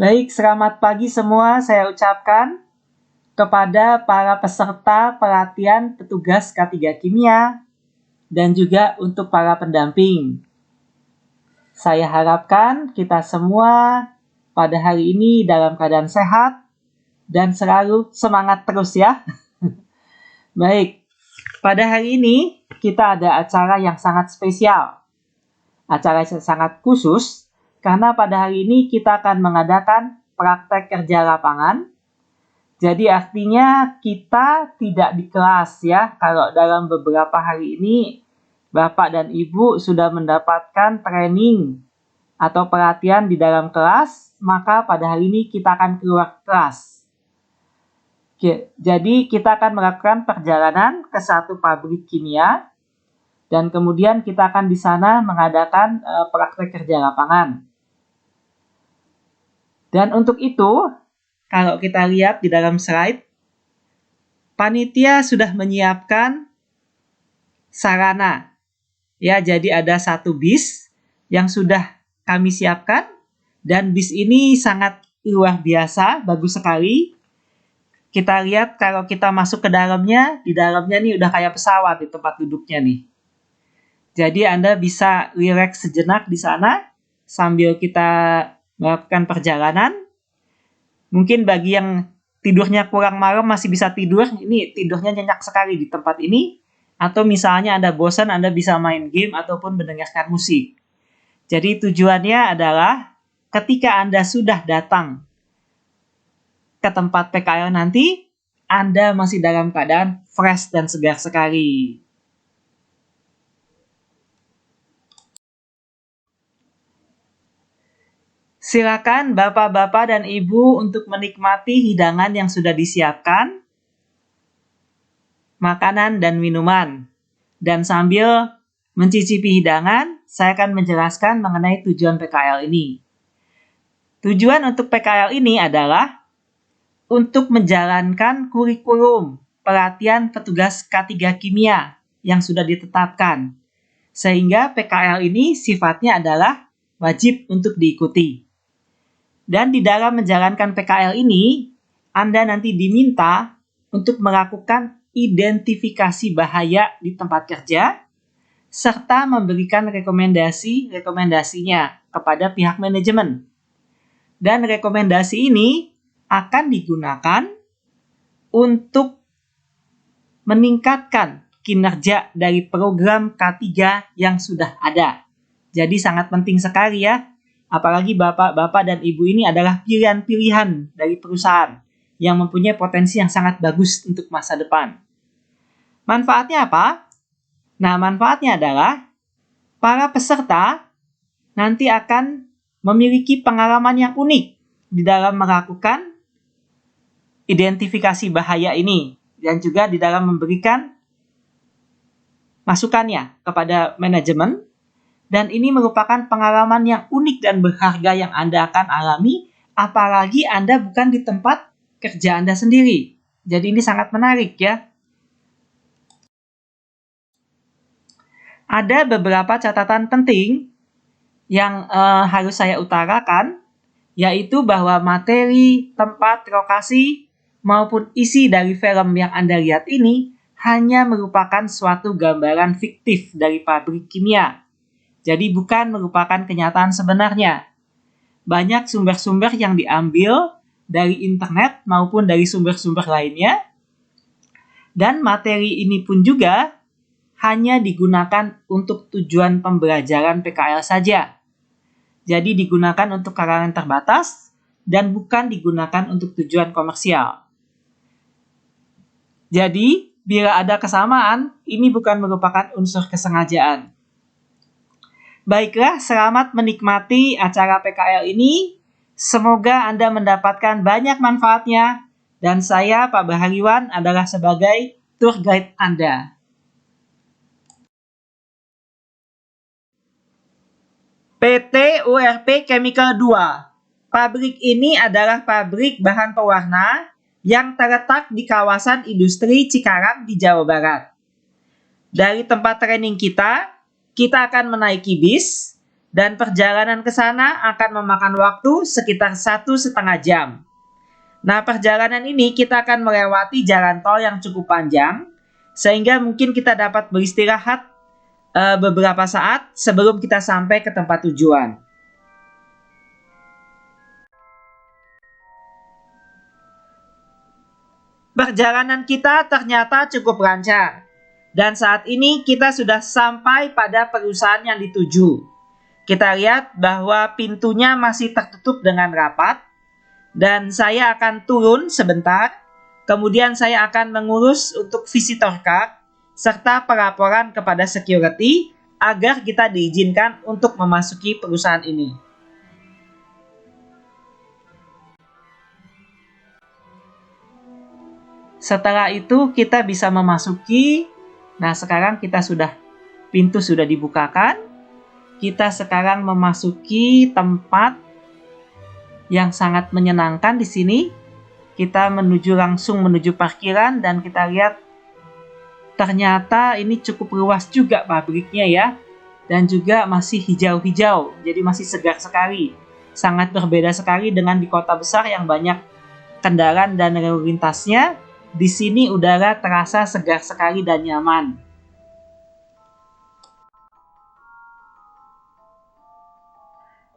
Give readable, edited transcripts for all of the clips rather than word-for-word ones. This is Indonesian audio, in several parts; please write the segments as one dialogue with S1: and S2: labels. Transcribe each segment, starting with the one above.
S1: Baik, selamat pagi semua saya ucapkan kepada para peserta pelatihan petugas K3 Kimia dan juga untuk para pendamping. Saya harapkan kita semua pada hari ini dalam keadaan sehat dan selalu semangat terus ya. Baik, pada hari ini kita ada acara yang sangat spesial. Acara yang sangat khusus karena pada hari ini kita akan mengadakan praktek kerja lapangan. Jadi artinya kita tidak di kelas ya. Kalau dalam beberapa hari ini Bapak dan Ibu sudah mendapatkan training atau pelatihan di dalam kelas, maka pada hari ini kita akan keluar kelas. Jadi kita akan melakukan perjalanan ke satu pabrik kimia dan kemudian kita akan di sana mengadakan praktek kerja lapangan. Dan untuk itu, kalau kita lihat di dalam slide, panitia sudah menyiapkan sarana. Ya, jadi ada satu bis yang sudah kami siapkan dan bis ini sangat luar biasa, bagus sekali. Kita lihat kalau kita masuk ke dalamnya, di dalamnya nih udah kayak pesawat di tempat duduknya nih. Jadi Anda bisa rileks sejenak di sana sambil kita melakukan perjalanan. Mungkin bagi yang tidurnya kurang malam masih bisa tidur, ini tidurnya nyenyak sekali di tempat ini. Atau misalnya Anda bosan, Anda bisa main game ataupun mendengarkan musik. Jadi tujuannya adalah ketika Anda sudah datang ke tempat PKL nanti, Anda masih dalam keadaan fresh dan segar sekali. Silakan Bapak-bapak dan Ibu untuk menikmati hidangan yang sudah disiapkan, makanan dan minuman. Dan sambil mencicipi hidangan, saya akan menjelaskan mengenai tujuan PKL ini. Tujuan untuk PKL ini adalah untuk menjalankan kurikulum pelatihan petugas K3 Kimia yang sudah ditetapkan. Sehingga PKL ini sifatnya adalah wajib untuk diikuti. Dan di dalam menjalankan PKL ini, Anda nanti diminta untuk melakukan identifikasi bahaya di tempat kerja, serta memberikan rekomendasinya kepada pihak manajemen. Dan rekomendasi ini akan digunakan untuk meningkatkan kinerja dari program K3 yang sudah ada. Jadi sangat penting sekali ya. Apalagi bapak-bapak dan ibu ini adalah pilihan-pilihan dari perusahaan yang mempunyai potensi yang sangat bagus untuk masa depan. Manfaatnya apa? Nah, manfaatnya adalah para peserta nanti akan memiliki pengalaman yang unik di dalam melakukan identifikasi bahaya ini dan juga di dalam memberikan masukannya kepada manajemen. Dan ini merupakan pengalaman yang unik dan berharga yang Anda akan alami, apalagi Anda bukan di tempat kerja Anda sendiri. Jadi ini sangat menarik ya. Ada beberapa catatan penting yang harus saya utarakan, yaitu bahwa materi, tempat, lokasi, maupun isi dari film yang Anda lihat ini hanya merupakan suatu gambaran fiktif dari pabrik kimia. Jadi bukan merupakan kenyataan sebenarnya. Banyak sumber-sumber yang diambil dari internet maupun dari sumber-sumber lainnya. Dan materi ini pun juga hanya digunakan untuk tujuan pembelajaran PKL saja. Jadi digunakan untuk kalangan terbatas dan bukan digunakan untuk tujuan komersial. Jadi bila ada kesamaan, ini bukan merupakan unsur kesengajaan. Baiklah, selamat menikmati acara PKL ini. Semoga Anda mendapatkan banyak manfaatnya. Dan saya, Pak Bahariwan, adalah sebagai tour guide Anda. PT URP Chemical 2. Pabrik ini adalah pabrik bahan pewarna yang terletak di kawasan industri Cikarang di Jawa Barat. Dari tempat training kita akan menaiki bis Dan perjalanan ke sana akan memakan waktu sekitar 1,5 jam. Nah, perjalanan ini kita akan melewati jalan tol yang cukup panjang, sehingga mungkin kita dapat beristirahat beberapa saat sebelum kita sampai ke tempat tujuan. Perjalanan kita ternyata cukup lancar. Dan saat ini kita sudah sampai pada perusahaan yang dituju. Kita lihat bahwa pintunya masih tertutup dengan rapat. Dan saya akan turun sebentar. Kemudian saya akan mengurus untuk visitor card serta pelaporan kepada security agar kita diizinkan untuk memasuki perusahaan ini. Setelah itu kita bisa memasuki. Nah, sekarang pintu sudah dibukakan. Kita sekarang memasuki tempat yang sangat menyenangkan di sini. Kita langsung menuju parkiran dan kita lihat ternyata ini cukup luas juga pabriknya ya. Dan juga masih hijau-hijau, jadi masih segar sekali. Sangat berbeda sekali dengan di kota besar yang banyak kendaraan dan lalu lintasnya. Di sini udara terasa segar sekali dan nyaman.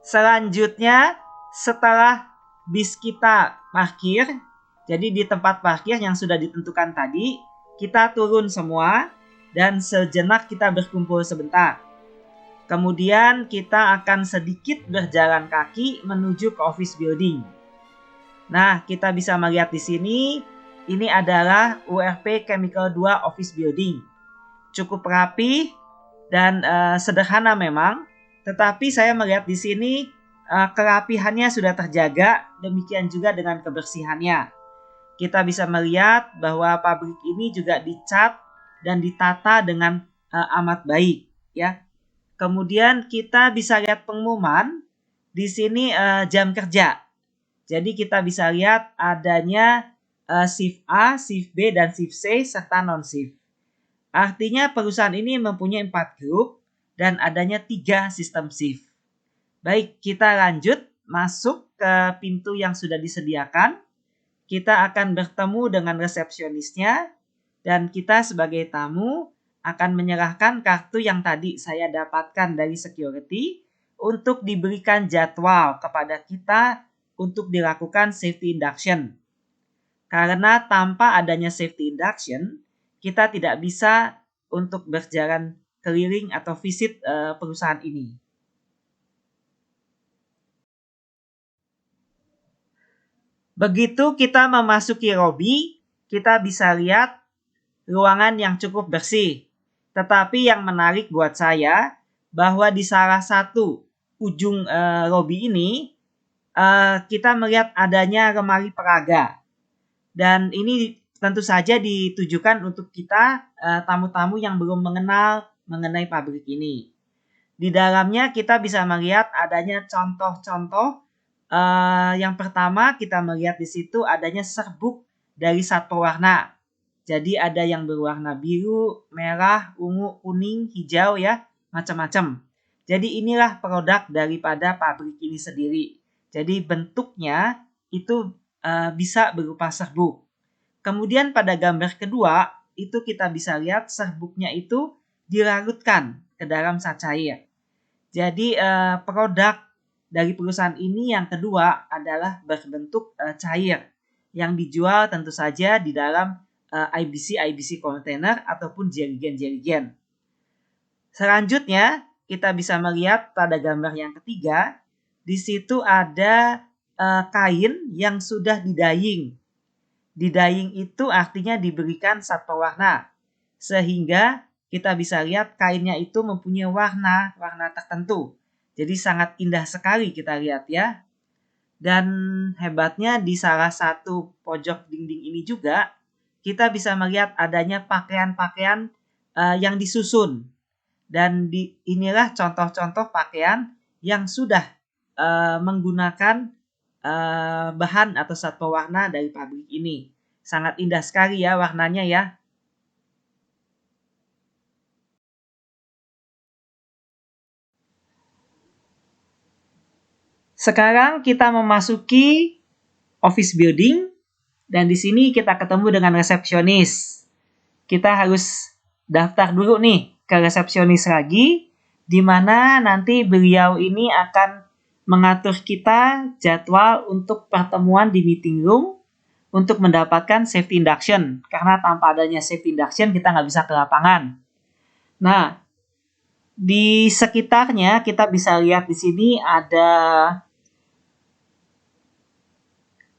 S1: Selanjutnya, setelah bis kita parkir, jadi di tempat parkir yang sudah ditentukan tadi, kita turun semua dan sejenak kita berkumpul sebentar. Kemudian kita akan sedikit berjalan kaki menuju ke office building. Nah, kita bisa melihat di sini, ini adalah URP Chemical 2 Office Building. Cukup rapi dan sederhana memang, tetapi saya melihat di sini kerapihannya sudah terjaga, demikian juga dengan kebersihannya. Kita bisa melihat bahwa pabrik ini juga dicat dan ditata dengan amat baik, ya. Kemudian kita bisa lihat pengumuman di sini jam kerja. Jadi kita bisa lihat adanya shift A, shift B, dan shift C serta non-shift. Artinya perusahaan ini mempunyai 4 grup dan adanya 3 sistem shift. Baik, kita lanjut masuk ke pintu yang sudah disediakan. Kita akan bertemu dengan resepsionisnya dan kita sebagai tamu akan menyerahkan kartu yang tadi saya dapatkan dari security untuk diberikan jadwal kepada kita untuk dilakukan safety induction. Karena tanpa adanya safety induction, kita tidak bisa untuk berjalan keliling atau visit perusahaan ini. Begitu kita memasuki lobby, kita bisa lihat ruangan yang cukup bersih. Tetapi yang menarik buat saya, bahwa di salah satu ujung lobby ini, kita melihat adanya lemari peraga. Dan ini tentu saja ditujukan untuk kita tamu-tamu yang belum mengenal mengenai pabrik ini. Di dalamnya kita bisa melihat adanya contoh-contoh. Yang pertama kita melihat di situ adanya serbuk dari satwa warna. Jadi ada yang berwarna biru, merah, ungu, kuning, hijau ya, macam-macam. Jadi inilah produk daripada pabrik ini sendiri. Jadi bentuknya itu bisa berupa serbuk. Kemudian pada gambar kedua, itu kita bisa lihat serbuknya itu dilarutkan ke dalam zat cair. Jadi produk dari perusahaan ini yang kedua adalah berbentuk cair yang dijual tentu saja di dalam IBC kontainer ataupun jerigen-jerigen. Selanjutnya kita bisa melihat pada gambar yang ketiga, di situ ada kain yang sudah didaying. Didaying itu artinya diberikan zat pewarna, sehingga kita bisa lihat kainnya itu mempunyai warna tertentu. Jadi sangat indah sekali kita lihat ya. Dan hebatnya di salah satu pojok dinding ini juga kita bisa melihat adanya pakaian-pakaian yang disusun. Dan inilah contoh-contoh pakaian yang sudah menggunakan bahan atau zat pewarna dari pabrik ini. Sangat indah sekali ya warnanya ya. Sekarang kita memasuki office building dan di sini kita ketemu dengan resepsionis. Kita harus daftar dulu nih ke resepsionis lagi, di mana nanti beliau ini akan mengatur kita jadwal untuk pertemuan di meeting room untuk mendapatkan safety induction. Karena tanpa adanya safety induction kita nggak bisa ke lapangan. Nah, di sekitarnya kita bisa lihat di sini ada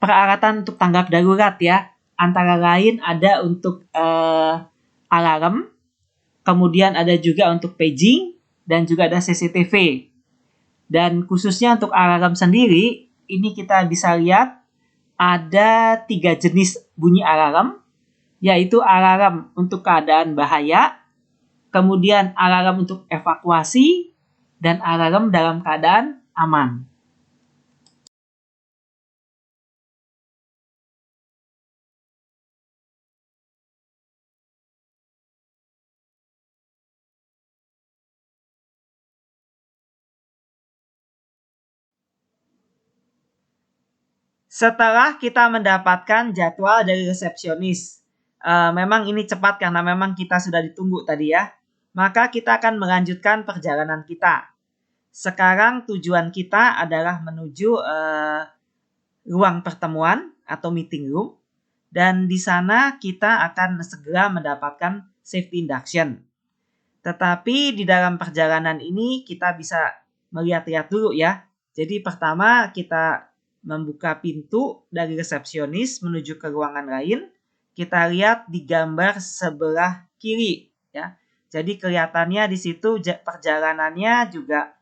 S1: peralatan untuk tanggap darurat ya. Antara lain ada untuk alarm, kemudian ada juga untuk paging, dan juga ada CCTV. Dan khususnya untuk alarm sendiri, ini kita bisa lihat ada 3 jenis bunyi alarm, yaitu alarm untuk keadaan bahaya, kemudian alarm untuk evakuasi, dan alarm dalam keadaan aman. Setelah kita mendapatkan jadwal dari resepsionis, memang ini cepat karena memang kita sudah ditunggu tadi ya, maka kita akan melanjutkan perjalanan kita. Sekarang tujuan kita adalah menuju ruang pertemuan atau meeting room, dan di sana kita akan segera mendapatkan safety induction. Tetapi di dalam perjalanan ini kita bisa melihat-lihat dulu ya. Jadi pertama kita membuka pintu dari resepsionis menuju ke ruangan lain. Kita lihat di gambar sebelah kiri ya. Jadi kelihatannya di situ perjalanannya juga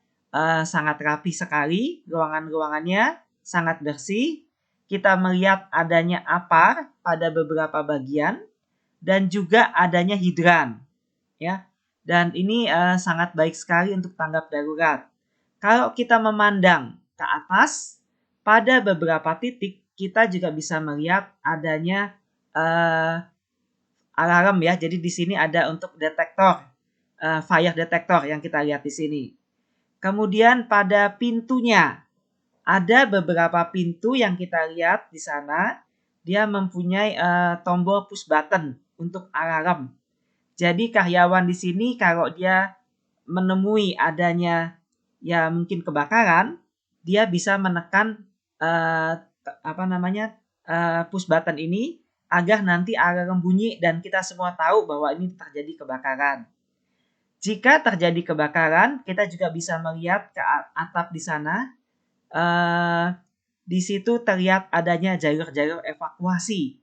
S1: sangat rapi sekali, ruangan-ruangannya sangat bersih. Kita melihat adanya apar pada beberapa bagian dan juga adanya hidran ya. Dan ini sangat baik sekali untuk tanggap darurat. Kalau kita memandang ke atas, pada beberapa titik kita juga bisa melihat adanya alarm ya. Jadi di sini ada untuk detektor, fire detector yang kita lihat di sini. Kemudian pada pintunya, ada beberapa pintu yang kita lihat di sana, dia mempunyai tombol push button untuk alarm. Jadi karyawan di sini kalau dia menemui adanya ya mungkin kebakaran, dia bisa menekan push button ini agar nanti alarm bunyi dan kita semua tahu bahwa ini terjadi kebakaran. Jika terjadi kebakaran, kita juga bisa melihat ke atap di sana. Di situ terlihat adanya jalur-jalur evakuasi.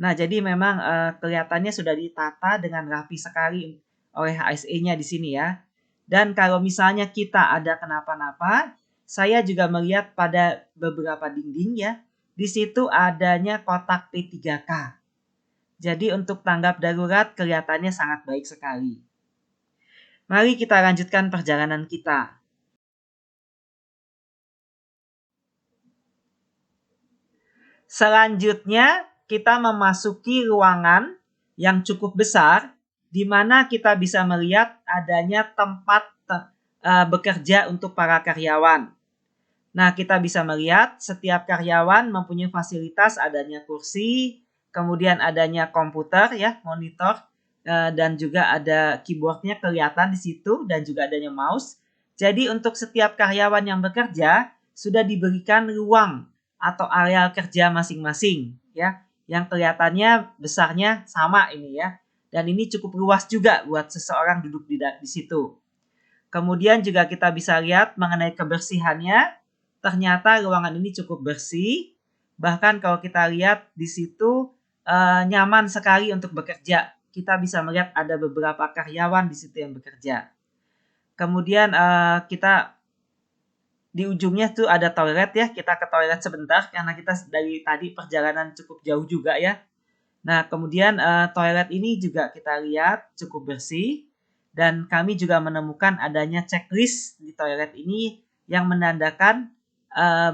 S1: Nah, jadi memang kelihatannya sudah ditata dengan rapi sekali oleh HSE-nya di sini ya. Dan kalau misalnya kita ada kenapa-napa, saya juga melihat pada beberapa dinding ya, di situ adanya kotak P3K. Jadi untuk tanggap darurat kelihatannya sangat baik sekali. Mari kita lanjutkan perjalanan kita. Selanjutnya, kita memasuki ruangan yang cukup besar, di mana kita bisa melihat adanya tempat bekerja untuk para karyawan. Nah, kita bisa melihat setiap karyawan mempunyai fasilitas adanya kursi, kemudian adanya komputer ya, monitor, dan juga ada keyboardnya kelihatan di situ, dan juga adanya mouse. Jadi untuk setiap karyawan yang bekerja sudah diberikan ruang atau area kerja masing-masing ya, yang kelihatannya besarnya sama ini ya, dan ini cukup luas juga buat seseorang duduk di situ. Kemudian juga kita bisa lihat mengenai kebersihannya, ternyata ruangan ini cukup bersih, bahkan kalau kita lihat di situ nyaman sekali untuk bekerja. Kita bisa melihat ada beberapa karyawan di situ yang bekerja. Kemudian kita di ujungnya tuh ada toilet ya, kita ke toilet sebentar karena kita dari tadi perjalanan cukup jauh juga ya. Nah, kemudian toilet ini juga kita lihat cukup bersih dan kami juga menemukan adanya checklist di toilet ini yang menandakan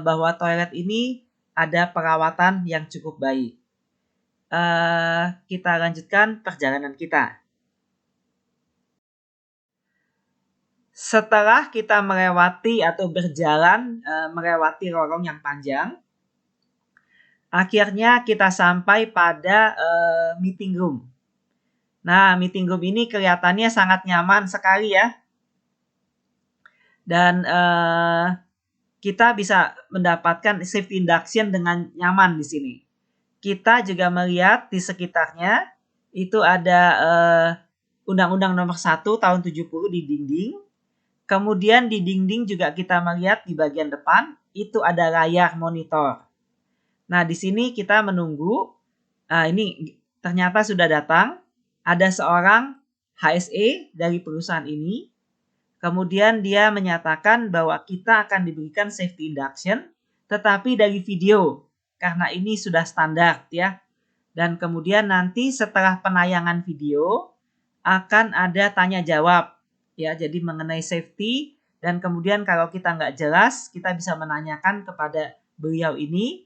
S1: bahwa toilet ini ada perawatan yang cukup baik. Kita lanjutkan perjalanan kita. Setelah kita melewati atau berjalan melewati lorong yang panjang, akhirnya kita sampai pada meeting room. Nah, meeting room ini kelihatannya sangat nyaman sekali ya. Dan kita bisa mendapatkan safety induction dengan nyaman di sini. Kita juga melihat di sekitarnya itu ada Undang-Undang Nomor 1 Tahun 70 di dinding. Kemudian di dinding juga kita melihat di bagian depan itu ada layar monitor. Nah, di sini kita menunggu. Ini ternyata sudah datang. Ada seorang HSE dari perusahaan ini. Kemudian dia menyatakan bahwa kita akan diberikan safety induction, tetapi dari video, karena ini sudah standar ya. Dan kemudian nanti setelah penayangan video, akan ada tanya jawab ya, jadi mengenai safety. Dan kemudian kalau kita nggak jelas, kita bisa menanyakan kepada beliau ini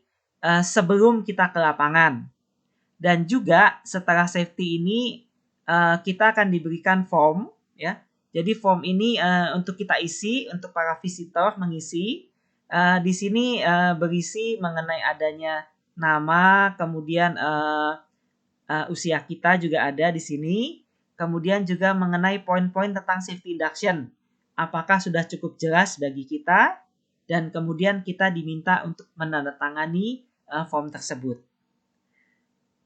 S1: sebelum kita ke lapangan. Dan juga setelah safety ini kita akan diberikan form ya. Jadi form ini untuk kita isi, untuk para visitor mengisi. Di sini berisi mengenai adanya nama, kemudian usia kita juga ada di sini. Kemudian juga mengenai poin-poin tentang safety induction. Apakah sudah cukup jelas bagi kita? Dan kemudian kita diminta untuk menandatangani form tersebut.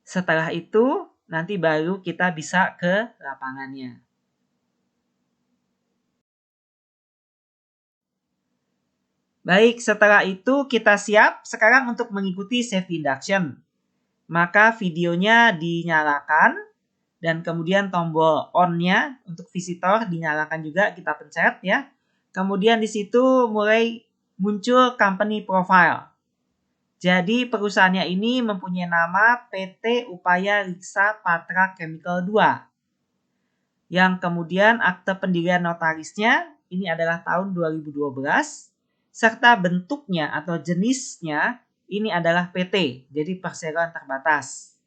S1: Setelah itu, nanti baru kita bisa ke lapangannya. Baik, setelah itu kita siap sekarang untuk mengikuti safety induction. Maka videonya dinyalakan dan kemudian tombol on-nya untuk visitor dinyalakan juga, kita pencet ya. Kemudian di situ mulai muncul company profile. Jadi perusahaannya ini mempunyai nama PT Upaya Riksa Patra Chemical 2. Yang kemudian akte pendirian notarisnya ini adalah tahun 2012. Serta bentuknya atau jenisnya ini adalah PT, jadi perseroan terbatas.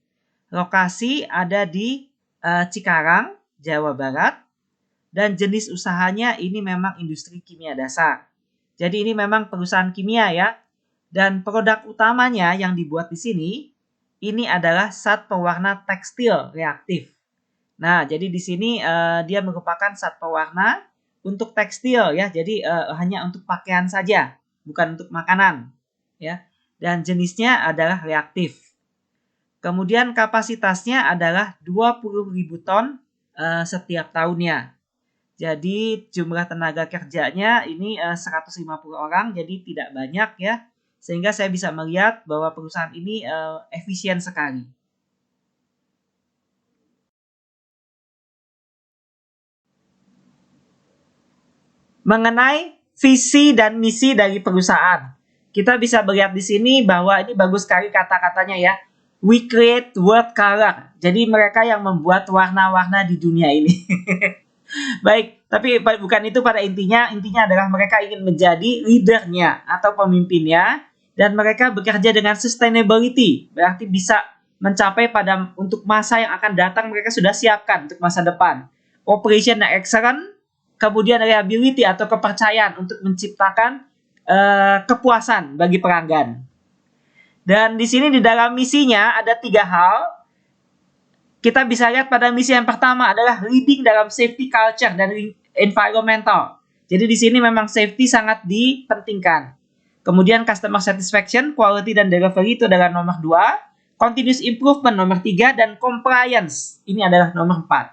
S1: Lokasi ada di Cikarang, Jawa Barat. Dan jenis usahanya ini memang industri kimia dasar. Jadi ini memang perusahaan kimia ya. Dan produk utamanya yang dibuat di sini ini adalah zat pewarna tekstil reaktif. Nah, jadi di sini dia merupakan zat pewarna untuk tekstil ya. Jadi hanya untuk pakaian saja, bukan untuk makanan ya. Dan jenisnya adalah reaktif. Kemudian kapasitasnya adalah 20.000 ton setiap tahunnya. Jadi jumlah tenaga kerjanya ini 150 orang, jadi tidak banyak ya. Sehingga saya bisa melihat bahwa perusahaan ini efisien sekali. Mengenai visi dan misi dari perusahaan, kita bisa melihat di sini bahwa ini bagus sekali kata-katanya ya. We create world color. Jadi mereka yang membuat warna-warna di dunia ini. Baik, tapi bukan itu pada intinya. Intinya adalah mereka ingin menjadi leadernya atau pemimpinnya. Dan mereka bekerja dengan sustainability. Berarti bisa mencapai pada untuk masa yang akan datang, mereka sudah siapkan untuk masa depan. Operation yang excellent, kemudian reliability atau kepercayaan untuk menciptakan kepuasan bagi pelanggan. Dan di sini di dalam misinya ada 3 hal. Kita bisa lihat pada misi yang pertama adalah leading dalam safety culture dan environmental. Jadi di sini memang safety sangat dipentingkan. Kemudian customer satisfaction, quality dan delivery itu adalah nomor 2. Continuous improvement nomor 3. Dan compliance ini adalah nomor 4.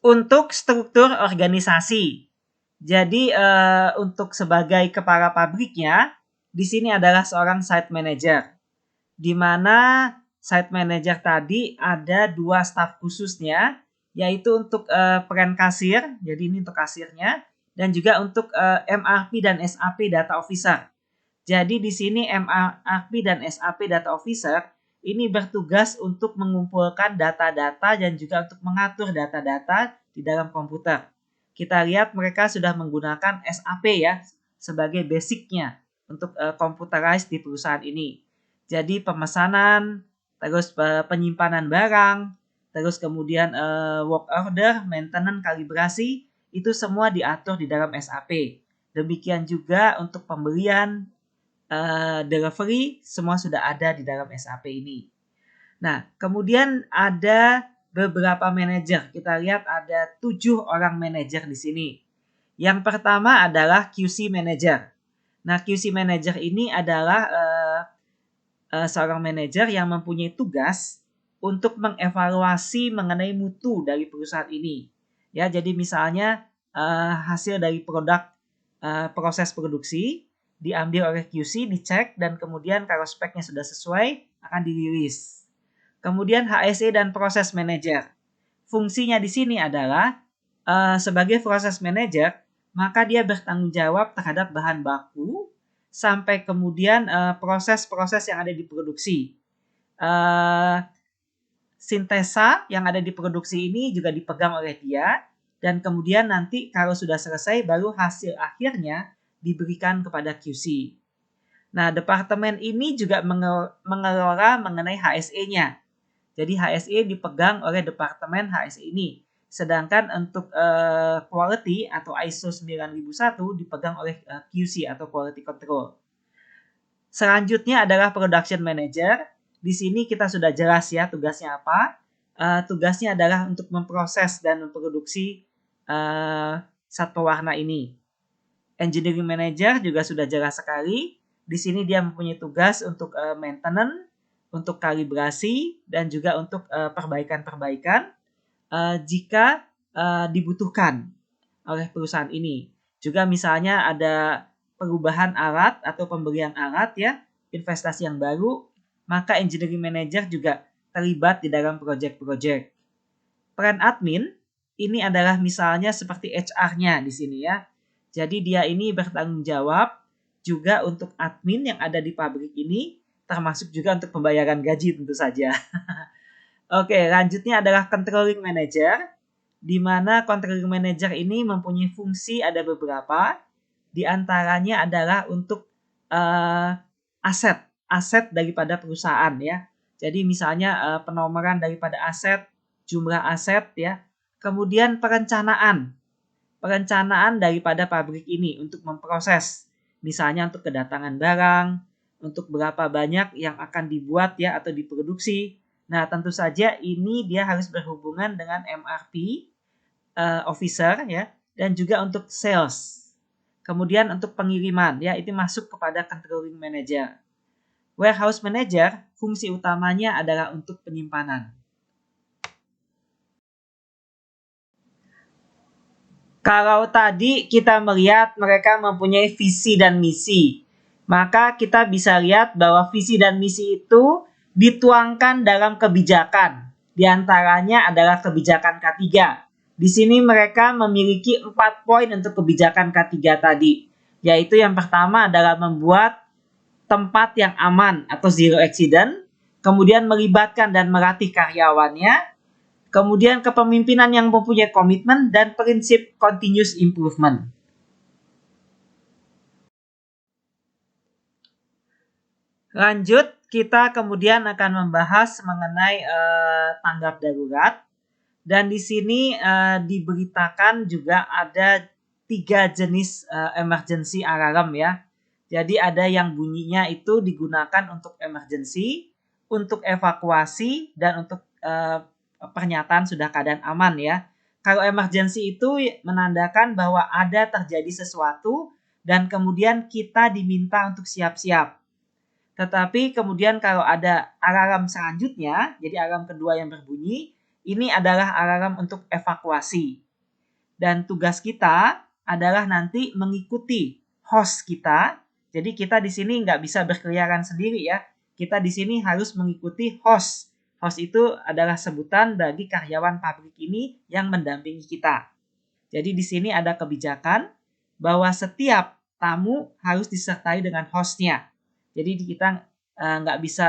S1: Untuk struktur organisasi. Jadi untuk sebagai kepala pabriknya, di sini adalah seorang site manager. Di mana site manager tadi ada 2 staf khususnya, yaitu untuk peran kasir, jadi ini untuk kasirnya, dan juga untuk MRP dan SAP data officer. Jadi di sini MRP dan SAP data officer ini bertugas untuk mengumpulkan data-data dan juga untuk mengatur data-data di dalam komputer. Kita lihat mereka sudah menggunakan SAP ya sebagai basicnya untuk computerized di perusahaan ini. Jadi pemesanan, terus penyimpanan barang, terus kemudian work order, maintenance, kalibrasi, itu semua diatur di dalam SAP. Demikian juga untuk pembelian, delivery, semua sudah ada di dalam SAP ini. Nah, kemudian ada beberapa manajer. Kita lihat ada 7 orang manajer di sini. Yang pertama adalah QC manager. Nah, QC manager ini adalah seorang manajer yang mempunyai tugas untuk mengevaluasi mengenai mutu dari perusahaan ini. Ya, jadi misalnya hasil dari produk proses produksi diambil oleh QC, dicek, dan kemudian kalau speknya sudah sesuai akan dirilis. Kemudian HSE dan proses manager. Fungsinya di sini adalah sebagai proses manager, maka dia bertanggung jawab terhadap bahan baku sampai kemudian proses-proses yang ada di produksi. Sintesa yang ada di produksi ini juga dipegang oleh dia, dan kemudian nanti kalau sudah selesai baru hasil akhirnya diberikan kepada QC. Nah, departemen ini juga mengelola mengenai HSE-nya. Jadi HSE dipegang oleh departemen HSE ini. Sedangkan untuk quality atau ISO 9001 dipegang oleh QC atau quality control. Selanjutnya adalah production manager. Di sini kita sudah jelas ya tugasnya apa. Tugasnya adalah untuk memproses dan memproduksi zat pewarna ini. Engineering manager juga sudah jelas sekali. Di sini dia mempunyai tugas untuk maintenance, untuk kalibrasi, dan juga untuk perbaikan-perbaikan jika dibutuhkan oleh perusahaan ini. Juga misalnya ada perubahan alat atau pembelian alat ya, investasi yang baru, maka engineering manager juga terlibat di dalam project-project. Peran admin ini adalah misalnya seperti HR-nya di sini ya. Jadi dia ini bertanggung jawab juga untuk admin yang ada di pabrik ini, termasuk juga untuk pembayaran gaji tentu saja. Oke, lanjutnya adalah controlling manager, di mana controlling manager ini mempunyai fungsi ada beberapa, di antaranya adalah untuk aset daripada perusahaan ya. Jadi misalnya penomoran daripada aset, jumlah aset ya, kemudian perencanaan daripada pabrik ini untuk memproses, misalnya untuk kedatangan barang, untuk berapa banyak yang akan dibuat ya atau diproduksi. Nah, tentu saja ini dia harus berhubungan dengan MRP officer ya, dan juga untuk sales. Kemudian untuk pengiriman ya, itu masuk kepada controlling manager. Warehouse manager fungsi utamanya adalah untuk penyimpanan. Kalau tadi kita melihat mereka mempunyai visi dan misi, maka kita bisa lihat bahwa visi dan misi itu dituangkan dalam kebijakan. Di antaranya adalah kebijakan K3. Di sini mereka memiliki 4 poin untuk kebijakan K3 tadi, yaitu yang pertama adalah membuat tempat yang aman atau zero accident, kemudian melibatkan dan melatih karyawannya, kemudian kepemimpinan yang mempunyai komitmen dan prinsip continuous improvement. Lanjut, kita kemudian akan membahas mengenai tanggap darurat. Dan di sini diberitakan juga ada 3 jenis emergency alarm ya. Jadi ada yang bunyinya itu digunakan untuk emergency, untuk evakuasi, dan untuk pernyataan sudah keadaan aman ya. Kalau emergency itu menandakan bahwa ada terjadi sesuatu dan kemudian kita diminta untuk siap-siap. Tetapi kemudian kalau ada alarm selanjutnya, jadi alarm kedua yang berbunyi, ini adalah alarm untuk evakuasi. Dan tugas kita adalah nanti mengikuti host kita. Jadi kita di sini nggak bisa berkeliaran sendiri ya. Kita di sini harus mengikuti host. Host itu adalah sebutan bagi karyawan pabrik ini yang mendampingi kita. Jadi di sini ada kebijakan bahwa setiap tamu harus disertai dengan hostnya. Jadi kita nggak bisa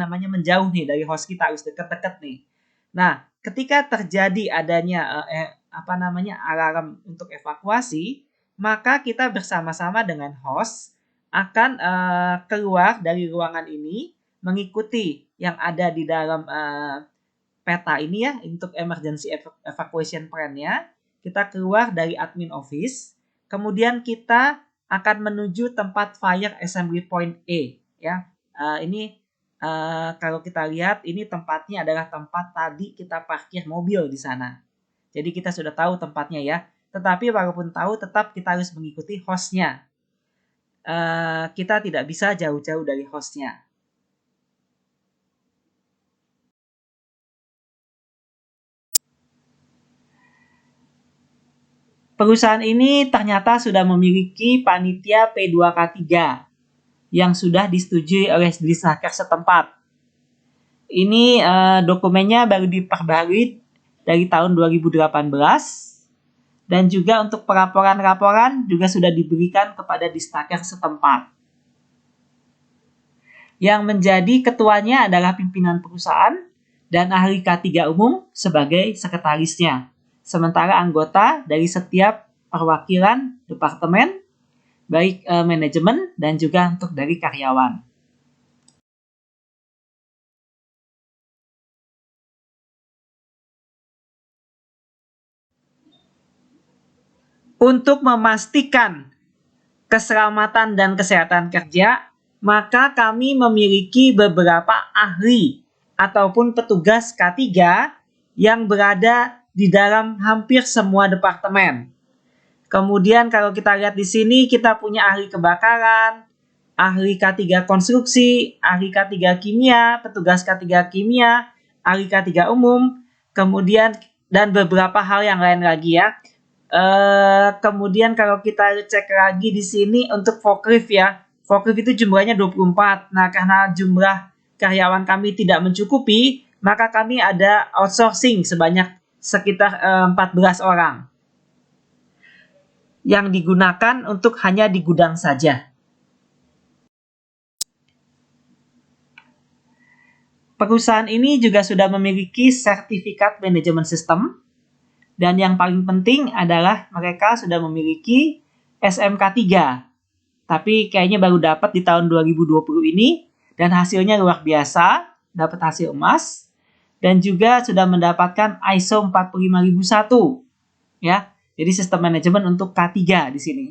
S1: menjauh nih dari host kita, harus deket-deket nih. Nah, ketika terjadi adanya alarm untuk evakuasi, maka kita bersama-sama dengan host akan keluar dari ruangan ini, mengikuti yang ada di dalam peta ini ya untuk emergency evacuation plan-nya. Kita keluar dari admin office, kemudian kita akan menuju tempat fire assembly point E ya. Ini kalau kita lihat ini tempatnya adalah tempat tadi kita parkir mobil di sana. Jadi kita sudah tahu tempatnya ya. Tetapi walaupun tahu tetap kita harus mengikuti hostnya. Kita tidak bisa jauh-jauh dari hostnya. Perusahaan ini ternyata sudah memiliki panitia P2K3 yang sudah disetujui oleh Disnaker setempat. Ini dokumennya baru diperbarui dari tahun 2018 dan juga untuk pelaporan-laporan juga sudah diberikan kepada Disnaker setempat. Yang menjadi ketuanya adalah pimpinan perusahaan dan ahli K3 umum sebagai sekretarisnya. Sementara anggota dari setiap perwakilan departemen, baik manajemen dan juga untuk dari karyawan. Untuk memastikan keselamatan dan kesehatan kerja, maka kami memiliki beberapa ahli ataupun petugas K3 yang berada di dalam hampir semua departemen. Kemudian kalau kita lihat di sini kita punya ahli kebakaran, ahli K3 konstruksi, ahli K3 kimia, petugas K3 kimia, ahli K3 umum, kemudian dan beberapa hal yang lain lagi ya. Kemudian kalau kita cek lagi di sini untuk forklift ya. Forklift itu jumlahnya 24. Nah, karena jumlah karyawan kami tidak mencukupi, maka kami ada outsourcing sebanyak sekitar 14 orang yang digunakan untuk hanya di gudang saja. Perusahaan ini juga sudah memiliki sertifikat manajemen sistem dan yang paling penting adalah mereka sudah memiliki SMK 3. Tapi kayaknya baru dapat di tahun 2020 ini dan hasilnya luar biasa, dapat hasil emas dan juga sudah mendapatkan ISO 45001 ya. Jadi sistem manajemen untuk K3 di sini.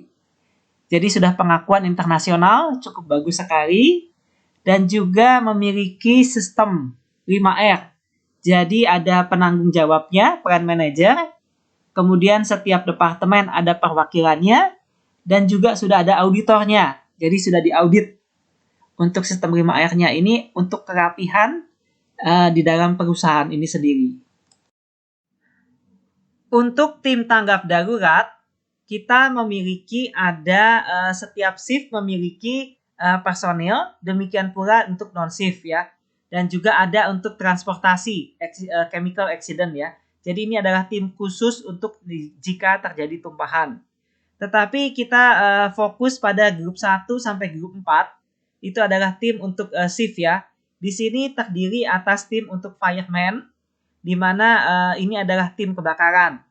S1: Jadi sudah pengakuan internasional cukup bagus sekali dan juga memiliki sistem 5R. Jadi ada penanggung jawabnya, peran manajer, kemudian setiap departemen ada perwakilannya dan juga sudah ada auditornya. Jadi sudah diaudit untuk sistem 5R-nya ini untuk kerapihan di dalam perusahaan ini sendiri. Untuk tim tanggap darurat, kita memiliki ada setiap shift memiliki personil, demikian pula untuk non-shift ya. Dan juga ada untuk transportasi, chemical accident ya. Jadi ini adalah tim khusus untuk jika terjadi tumpahan. Tetapi kita fokus pada grup 1 sampai grup 4, itu adalah tim untuk shift ya. Di sini terdiri atas tim untuk fireman, di mana ini adalah tim kebakaran.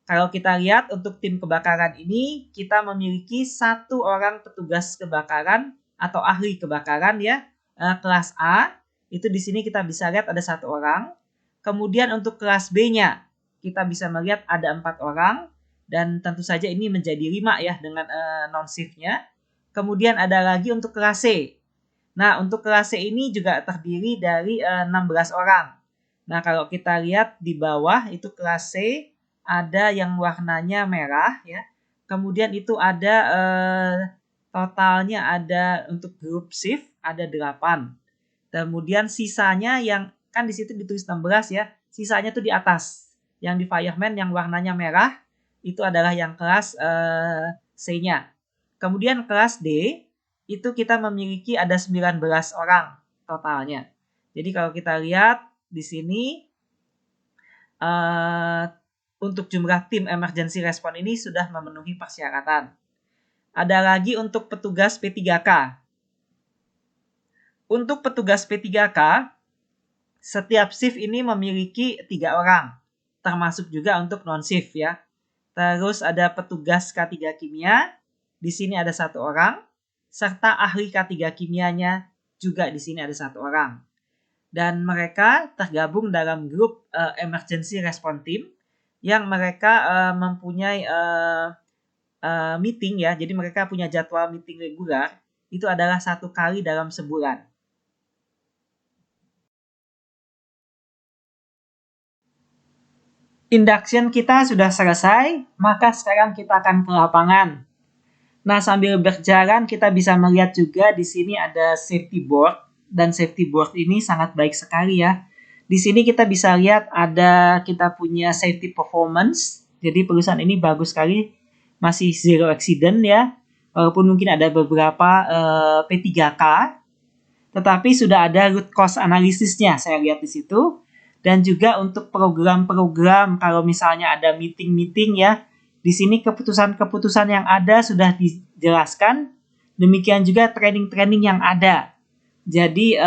S1: Kalau kita lihat untuk tim kebakaran ini, kita memiliki 1 orang petugas kebakaran atau ahli kebakaran ya, kelas A. Itu di sini kita bisa lihat ada 1 orang. Kemudian untuk kelas B-nya, kita bisa melihat ada 4 orang. Dan tentu saja ini menjadi 5 ya dengan non-shift-nya. Kemudian ada lagi untuk kelas C. Nah, untuk kelas C ini juga terdiri dari 16 orang. Nah, kalau kita lihat di bawah itu kelas C ada yang warnanya merah ya. Kemudian itu ada totalnya ada untuk grup shift ada 8. Kemudian sisanya yang kan di situ ditulis 16 ya. Sisanya tuh di atas. Yang di fireman yang warnanya merah itu adalah yang kelas C-nya. Kemudian kelas D itu kita memiliki ada 19 orang totalnya. Jadi kalau kita lihat di sini untuk jumlah tim emergency response ini sudah memenuhi persyaratan. Ada lagi untuk petugas P3K. Untuk petugas P3K, setiap shift ini memiliki 3 orang, termasuk juga untuk non-shift ya. Terus ada petugas K3 kimia, di sini ada 1 orang, serta ahli K3 kimianya juga di sini ada 1 orang. dan mereka tergabung dalam grup emergency response team yang mereka mempunyai meeting ya. Jadi mereka punya jadwal meeting reguler itu adalah 1 kali dalam sebulan. Induction kita sudah selesai, maka sekarang kita akan ke lapangan. Nah, sambil berjalan kita bisa melihat juga di sini ada safety board, dan safety board ini sangat baik sekali ya. Di sini kita bisa lihat kita punya safety performance. Jadi perusahaan ini bagus sekali, masih zero accident ya. Walaupun mungkin ada beberapa P3K, tetapi sudah ada root cause analisisnya saya lihat di situ. Dan juga untuk program-program kalau misalnya ada meeting-meeting ya, di sini keputusan-keputusan yang ada sudah dijelaskan. Demikian juga training-training yang ada. Jadi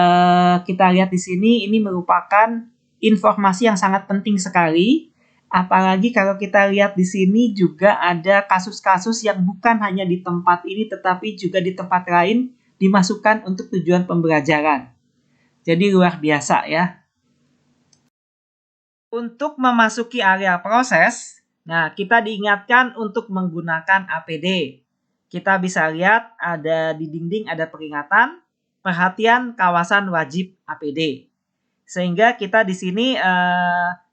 S1: kita lihat di sini ini merupakan informasi yang sangat penting sekali. Apalagi kalau kita lihat di sini juga ada kasus-kasus yang bukan hanya di tempat ini tetapi juga di tempat lain dimasukkan untuk tujuan pembelajaran. Jadi luar biasa ya. Untuk memasuki area proses, nah kita diingatkan untuk menggunakan APD. Kita bisa lihat ada di dinding ada peringatan, perhatian kawasan wajib APD. Sehingga kita di sini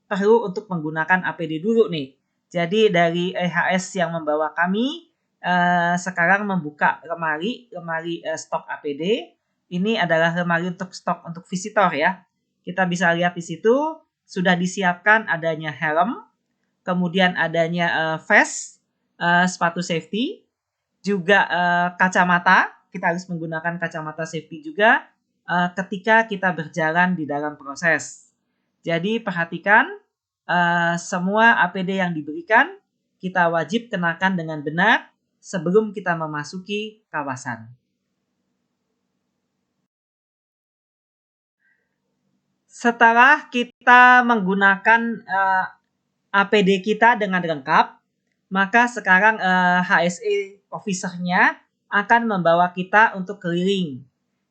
S1: perlu untuk menggunakan APD dulu nih. Jadi dari EHS yang membawa kami sekarang membuka lemari stok APD. Ini adalah lemari untuk stok untuk visitor ya. Kita bisa lihat di situ sudah disiapkan adanya helm, kemudian adanya vest, sepatu safety, juga kacamata. Kita harus menggunakan kacamata safety juga ketika kita berjalan di dalam proses. Jadi perhatikan semua APD yang diberikan kita wajib kenakan dengan benar sebelum kita memasuki kawasan. Setelah kita menggunakan APD kita dengan lengkap, maka sekarang HSE officer-nya akan membawa kita untuk keliling.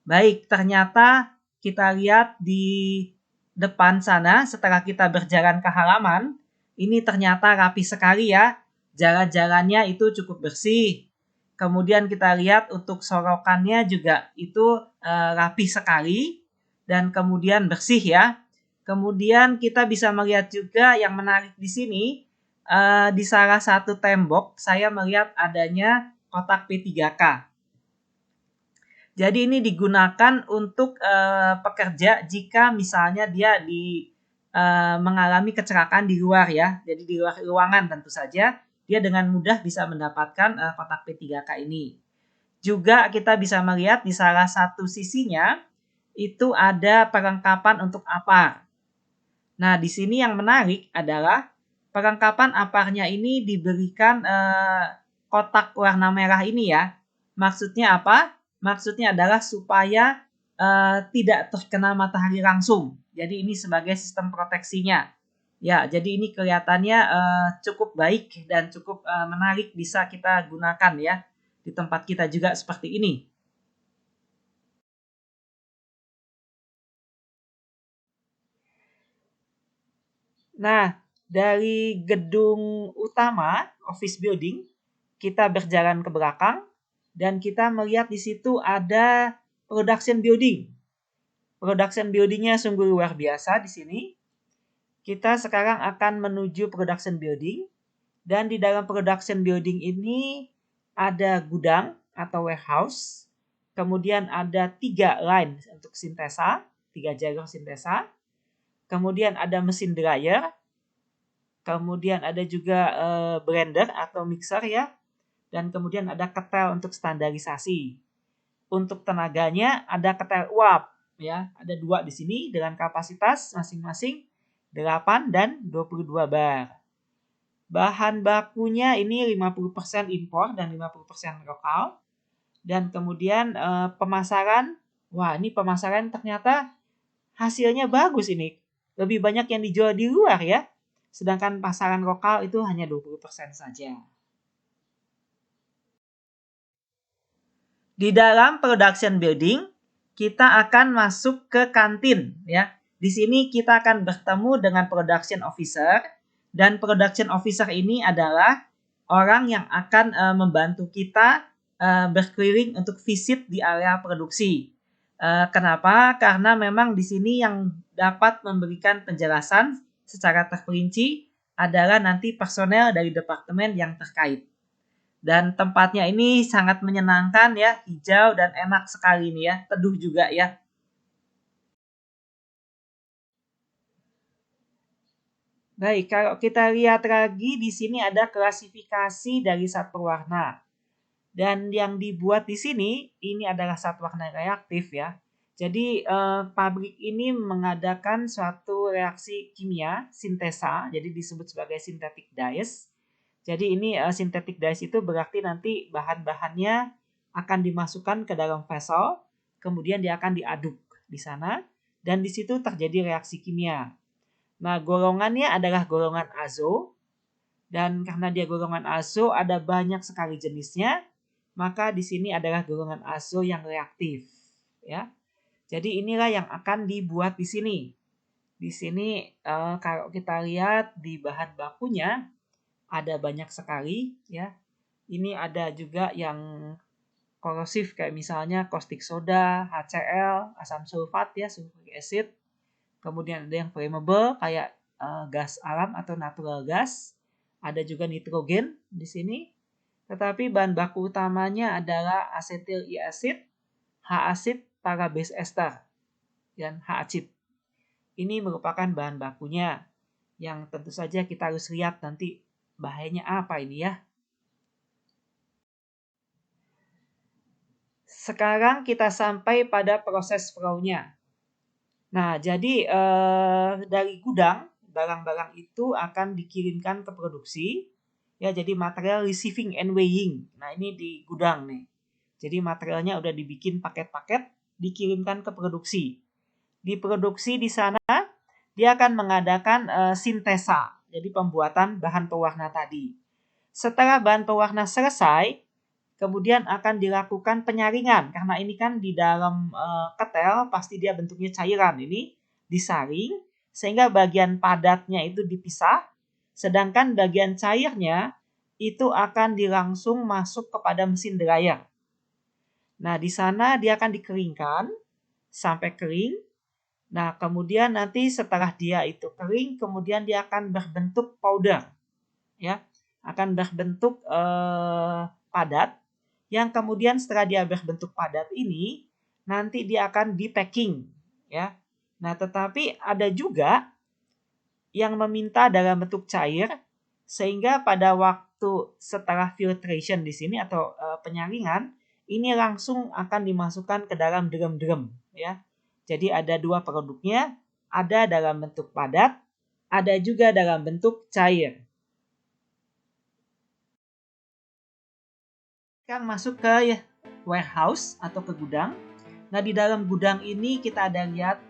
S1: Baik, ternyata kita lihat di depan sana setelah kita berjalan ke halaman, ini ternyata rapi sekali ya. Jalan-jalannya itu cukup bersih. Kemudian kita lihat untuk sorokannya juga itu rapi sekali dan kemudian bersih ya. Kemudian kita bisa melihat juga yang menarik di sini di salah satu tembok saya melihat adanya kotak P3K. Jadi ini digunakan untuk pekerja jika misalnya dia mengalami kecelakaan di luar ya. Jadi di luar ruangan tentu saja dia dengan mudah bisa mendapatkan kotak P3K ini. Juga kita bisa melihat di salah satu sisinya itu ada perlengkapan untuk APAR. Nah, di sini yang menarik adalah perlengkapan APAR-nya ini diberikan kotak warna merah ini ya. Maksudnya apa? Maksudnya adalah supaya tidak terkena matahari langsung. Jadi ini sebagai sistem proteksinya. Ya, jadi ini kelihatannya cukup baik dan cukup menarik bisa kita gunakan ya di tempat kita juga seperti ini. Nah, dari gedung utama office building kita berjalan ke belakang dan kita melihat di situ ada production building. Production buildingnya sungguh luar biasa di sini. Kita sekarang akan menuju production building dan di dalam production building ini ada gudang atau warehouse. Kemudian ada 3 line untuk sintesa, 3 jalur sintesa. Kemudian ada mesin dryer. Kemudian ada juga blender atau mixer ya. Dan kemudian ada ketel untuk standarisasi. Untuk tenaganya ada ketel uap ya. Ada 2 di sini dengan kapasitas masing-masing 8 dan 22 bar. Bahan bakunya ini 50% impor dan 50% lokal. Dan kemudian pemasaran, wah ini pemasaran ternyata hasilnya bagus ini. Lebih banyak yang dijual di luar ya. Sedangkan pasaran lokal itu hanya 20% saja. Di dalam production building, kita akan masuk ke kantin ya. Di sini kita akan bertemu dengan production officer, dan production officer ini adalah orang yang akan membantu kita berkeliling untuk visit di area produksi. Kenapa? Karena memang di sini yang dapat memberikan penjelasan secara terperinci adalah nanti personel dari departemen yang terkait. Dan tempatnya ini sangat menyenangkan ya, hijau dan enak sekali nih ya, teduh juga ya. Baik, kalau kita lihat lagi di sini ada klasifikasi dari zat pewarna. Dan yang dibuat di sini ini adalah zat warna reaktif ya. Jadi pabrik ini mengadakan suatu reaksi kimia sintesa, jadi disebut sebagai synthetic dyes. Jadi ini synthetic dyes itu berarti nanti bahan-bahannya akan dimasukkan ke dalam vessel, kemudian dia akan diaduk di sana, dan di situ terjadi reaksi kimia. Nah, golongannya adalah golongan azo, dan karena dia golongan azo ada banyak sekali jenisnya, maka di sini adalah golongan azo yang reaktif, ya. Jadi inilah yang akan dibuat di sini. Di sini kalau kita lihat di bahan bakunya ada banyak sekali ya. Ini ada juga yang korosif kayak misalnya caustic soda, HCl, asam sulfat ya, sulfuric acid. Kemudian ada yang flammable kayak gas alam atau natural gas. Ada juga nitrogen di sini. Tetapi bahan baku utamanya adalah asetil acid, H-acid, para base ester, dan H-acid. Ini merupakan bahan bakunya yang tentu saja kita harus lihat nanti bahayanya apa ini ya. Sekarang kita sampai pada proses flow-nya. Nah, jadi dari gudang, barang-barang itu akan dikirimkan ke produksi. Ya, jadi material receiving and weighing. Nah, ini di gudang nih. Jadi materialnya udah dibikin paket-paket, dikirimkan ke produksi. Di produksi di sana, dia akan mengadakan sintesa. Jadi pembuatan bahan pewarna tadi. Setelah bahan pewarna selesai, kemudian akan dilakukan penyaringan. Karena ini kan di dalam ketel pasti dia bentuknya cairan. Ini disaring sehingga bagian padatnya itu dipisah. Sedangkan bagian cairnya itu akan langsung masuk kepada mesin dryer. Nah, di sana dia akan dikeringkan sampai kering. Nah, kemudian nanti setelah dia itu kering, kemudian dia akan berbentuk powder, ya, akan berbentuk padat. Yang kemudian setelah dia berbentuk padat ini, nanti dia akan di packing, ya. Nah, tetapi ada juga yang meminta dalam bentuk cair, sehingga pada waktu setelah filtration di sini atau penyaringan, ini langsung akan dimasukkan ke dalam drum-drum, ya. Jadi ada dua produknya, ada dalam bentuk padat, ada juga dalam bentuk cair. Sekarang masuk ke warehouse atau ke gudang. Nah, di dalam gudang ini kita ada lihat,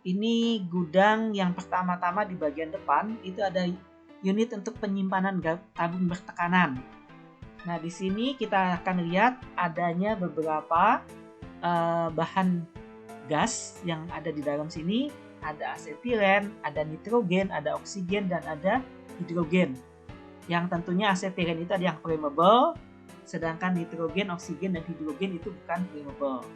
S1: ini gudang yang pertama-tama di bagian depan, itu ada unit untuk penyimpanan tabung bertekanan. Nah, di sini kita akan lihat adanya beberapa bahan gas yang ada di dalam sini. Ada asetilen, ada nitrogen, ada oksigen, dan ada hidrogen. Yang tentunya asetilen itu ada yang flammable, sedangkan nitrogen, oksigen, dan hidrogen itu bukan flammable.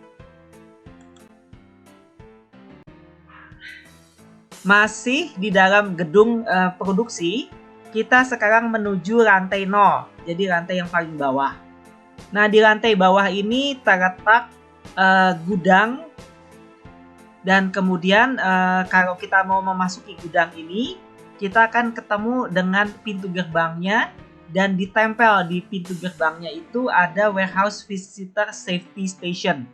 S1: Masih di dalam gedung produksi, kita sekarang menuju lantai 0, jadi lantai yang paling bawah. Nah, di lantai bawah ini terletak gudang. Dan kemudian kalau kita mau memasuki gudang ini, kita akan ketemu dengan pintu gerbangnya, dan ditempel di pintu gerbangnya itu ada warehouse visitor safety station.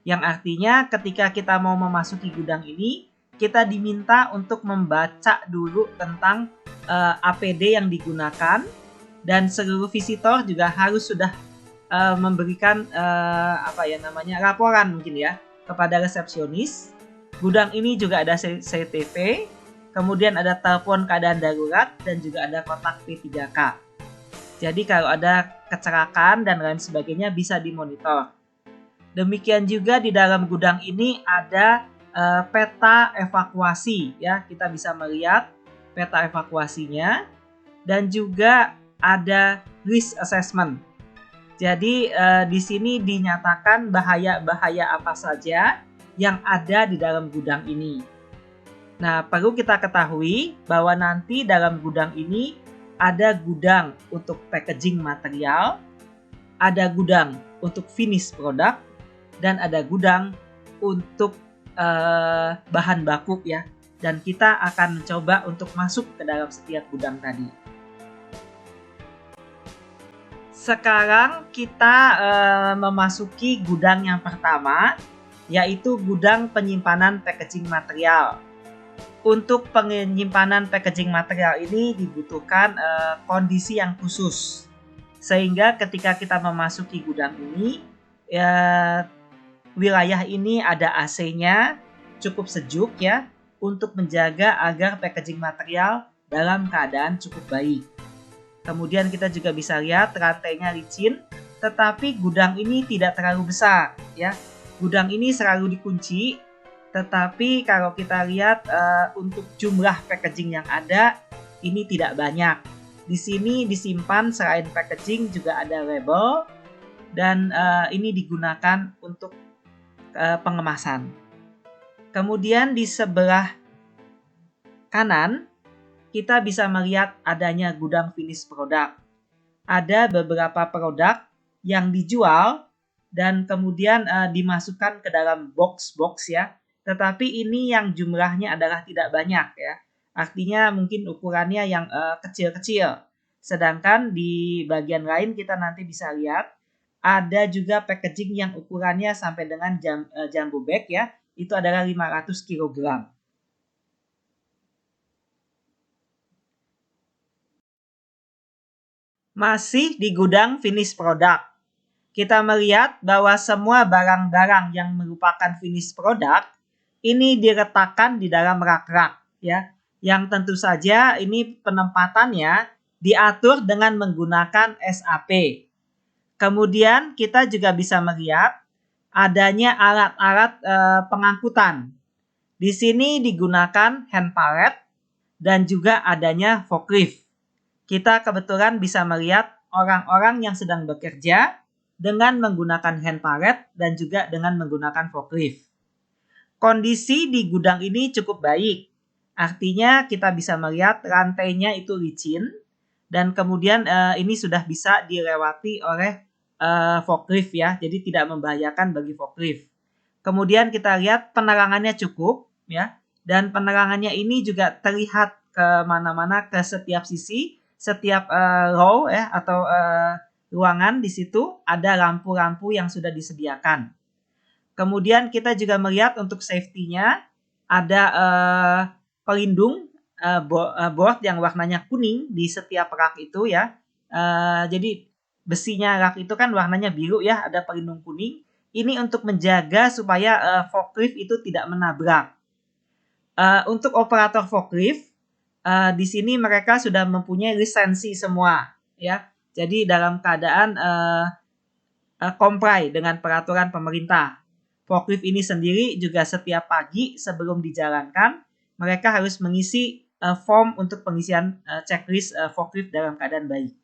S1: Yang artinya ketika kita mau memasuki gudang ini, kita diminta untuk membaca dulu tentang APD yang digunakan, dan seluruh visitor juga harus sudah memberikan laporan mungkin ya kepada resepsionis. Gudang ini juga ada CCTV, kemudian ada telepon keadaan darurat, dan juga ada kotak P3K. Jadi kalau ada kecelakaan dan lain sebagainya bisa dimonitor. Demikian juga di dalam gudang ini ada peta evakuasi ya. Kita bisa melihat peta evakuasinya dan juga ada risk assessment. Jadi di sini dinyatakan bahaya-bahaya apa saja yang ada di dalam gudang ini. Nah, perlu kita ketahui bahwa nanti dalam gudang ini ada gudang untuk packaging material, ada gudang untuk finish product, dan ada gudang untuk bahan baku ya. Dan kita akan mencoba untuk masuk ke dalam setiap gudang tadi. Sekarang kita memasuki gudang yang pertama, yaitu gudang penyimpanan packaging material. Untuk penyimpanan packaging material ini dibutuhkan kondisi yang khusus. Sehingga ketika kita memasuki gudang ini, wilayah ini ada AC-nya, cukup sejuk ya, untuk menjaga agar packaging material dalam keadaan cukup baik. Kemudian kita juga bisa lihat rantainya licin, tetapi gudang ini tidak terlalu besar ya. Gudang ini selalu dikunci, tetapi kalau kita lihat untuk jumlah packaging yang ada, ini tidak banyak. Di sini disimpan selain packaging juga ada label, dan ini digunakan untuk pengemasan. Kemudian di sebelah kanan, kita bisa melihat adanya gudang finish product. Ada beberapa produk yang dijual dan kemudian dimasukkan ke dalam box-box ya. Tetapi ini yang jumlahnya adalah tidak banyak ya. Artinya mungkin ukurannya yang kecil-kecil. Sedangkan di bagian lain kita nanti bisa lihat ada juga packaging yang ukurannya sampai dengan jumbo bag ya. Itu adalah 500 kg. Masih di gudang finish product. Kita melihat bahwa semua barang-barang yang merupakan finish product ini diletakkan di dalam rak-rak ya. Yang tentu saja ini penempatannya diatur dengan menggunakan SAP. Kemudian kita juga bisa melihat adanya alat-alat pengangkutan. Di sini digunakan hand pallet dan juga adanya forklift. Kita kebetulan bisa melihat orang-orang yang sedang bekerja dengan menggunakan hand pallet dan juga dengan menggunakan forklift. Kondisi di gudang ini cukup baik. Artinya kita bisa melihat rantainya itu licin dan kemudian ini sudah bisa dilewati oleh forklift ya. Jadi tidak membahayakan bagi forklift. Kemudian kita lihat penerangannya cukup ya. Dan penerangannya ini juga terlihat ke mana-mana, ke setiap sisi, setiap row ya atau ruangan di situ ada lampu-lampu yang sudah disediakan. Kemudian kita juga melihat untuk safety-nya ada pelindung board yang warnanya kuning di setiap rak itu ya. Jadi besinya rak itu kan warnanya biru ya, ada pelindung kuning. Ini untuk menjaga supaya forklift itu tidak menabrak. Untuk operator forklift di sini mereka sudah mempunyai lisensi semua ya. Jadi dalam keadaan comply dengan peraturan pemerintah. Forklift ini sendiri juga setiap pagi sebelum dijalankan, mereka harus mengisi form untuk pengisian checklist forklift dalam keadaan baik.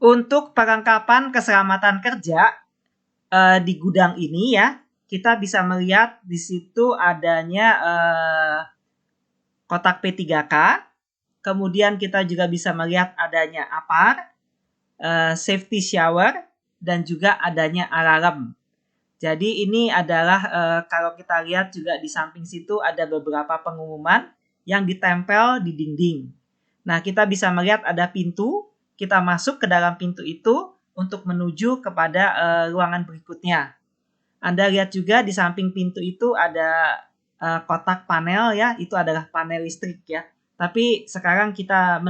S1: Untuk perlengkapan keselamatan kerja di gudang ini ya, kita bisa melihat di situ adanya kotak P3K, kemudian kita juga bisa melihat adanya APAR, safety shower, dan juga adanya alarm. Jadi ini adalah kalau kita lihat juga di samping situ ada beberapa pengumuman yang ditempel di dinding. Nah, kita bisa melihat ada pintu, kita masuk ke dalam pintu itu untuk menuju kepada ruangan berikutnya. Anda lihat juga di samping pintu itu ada kotak panel ya, itu adalah panel listrik ya. Tapi sekarang kita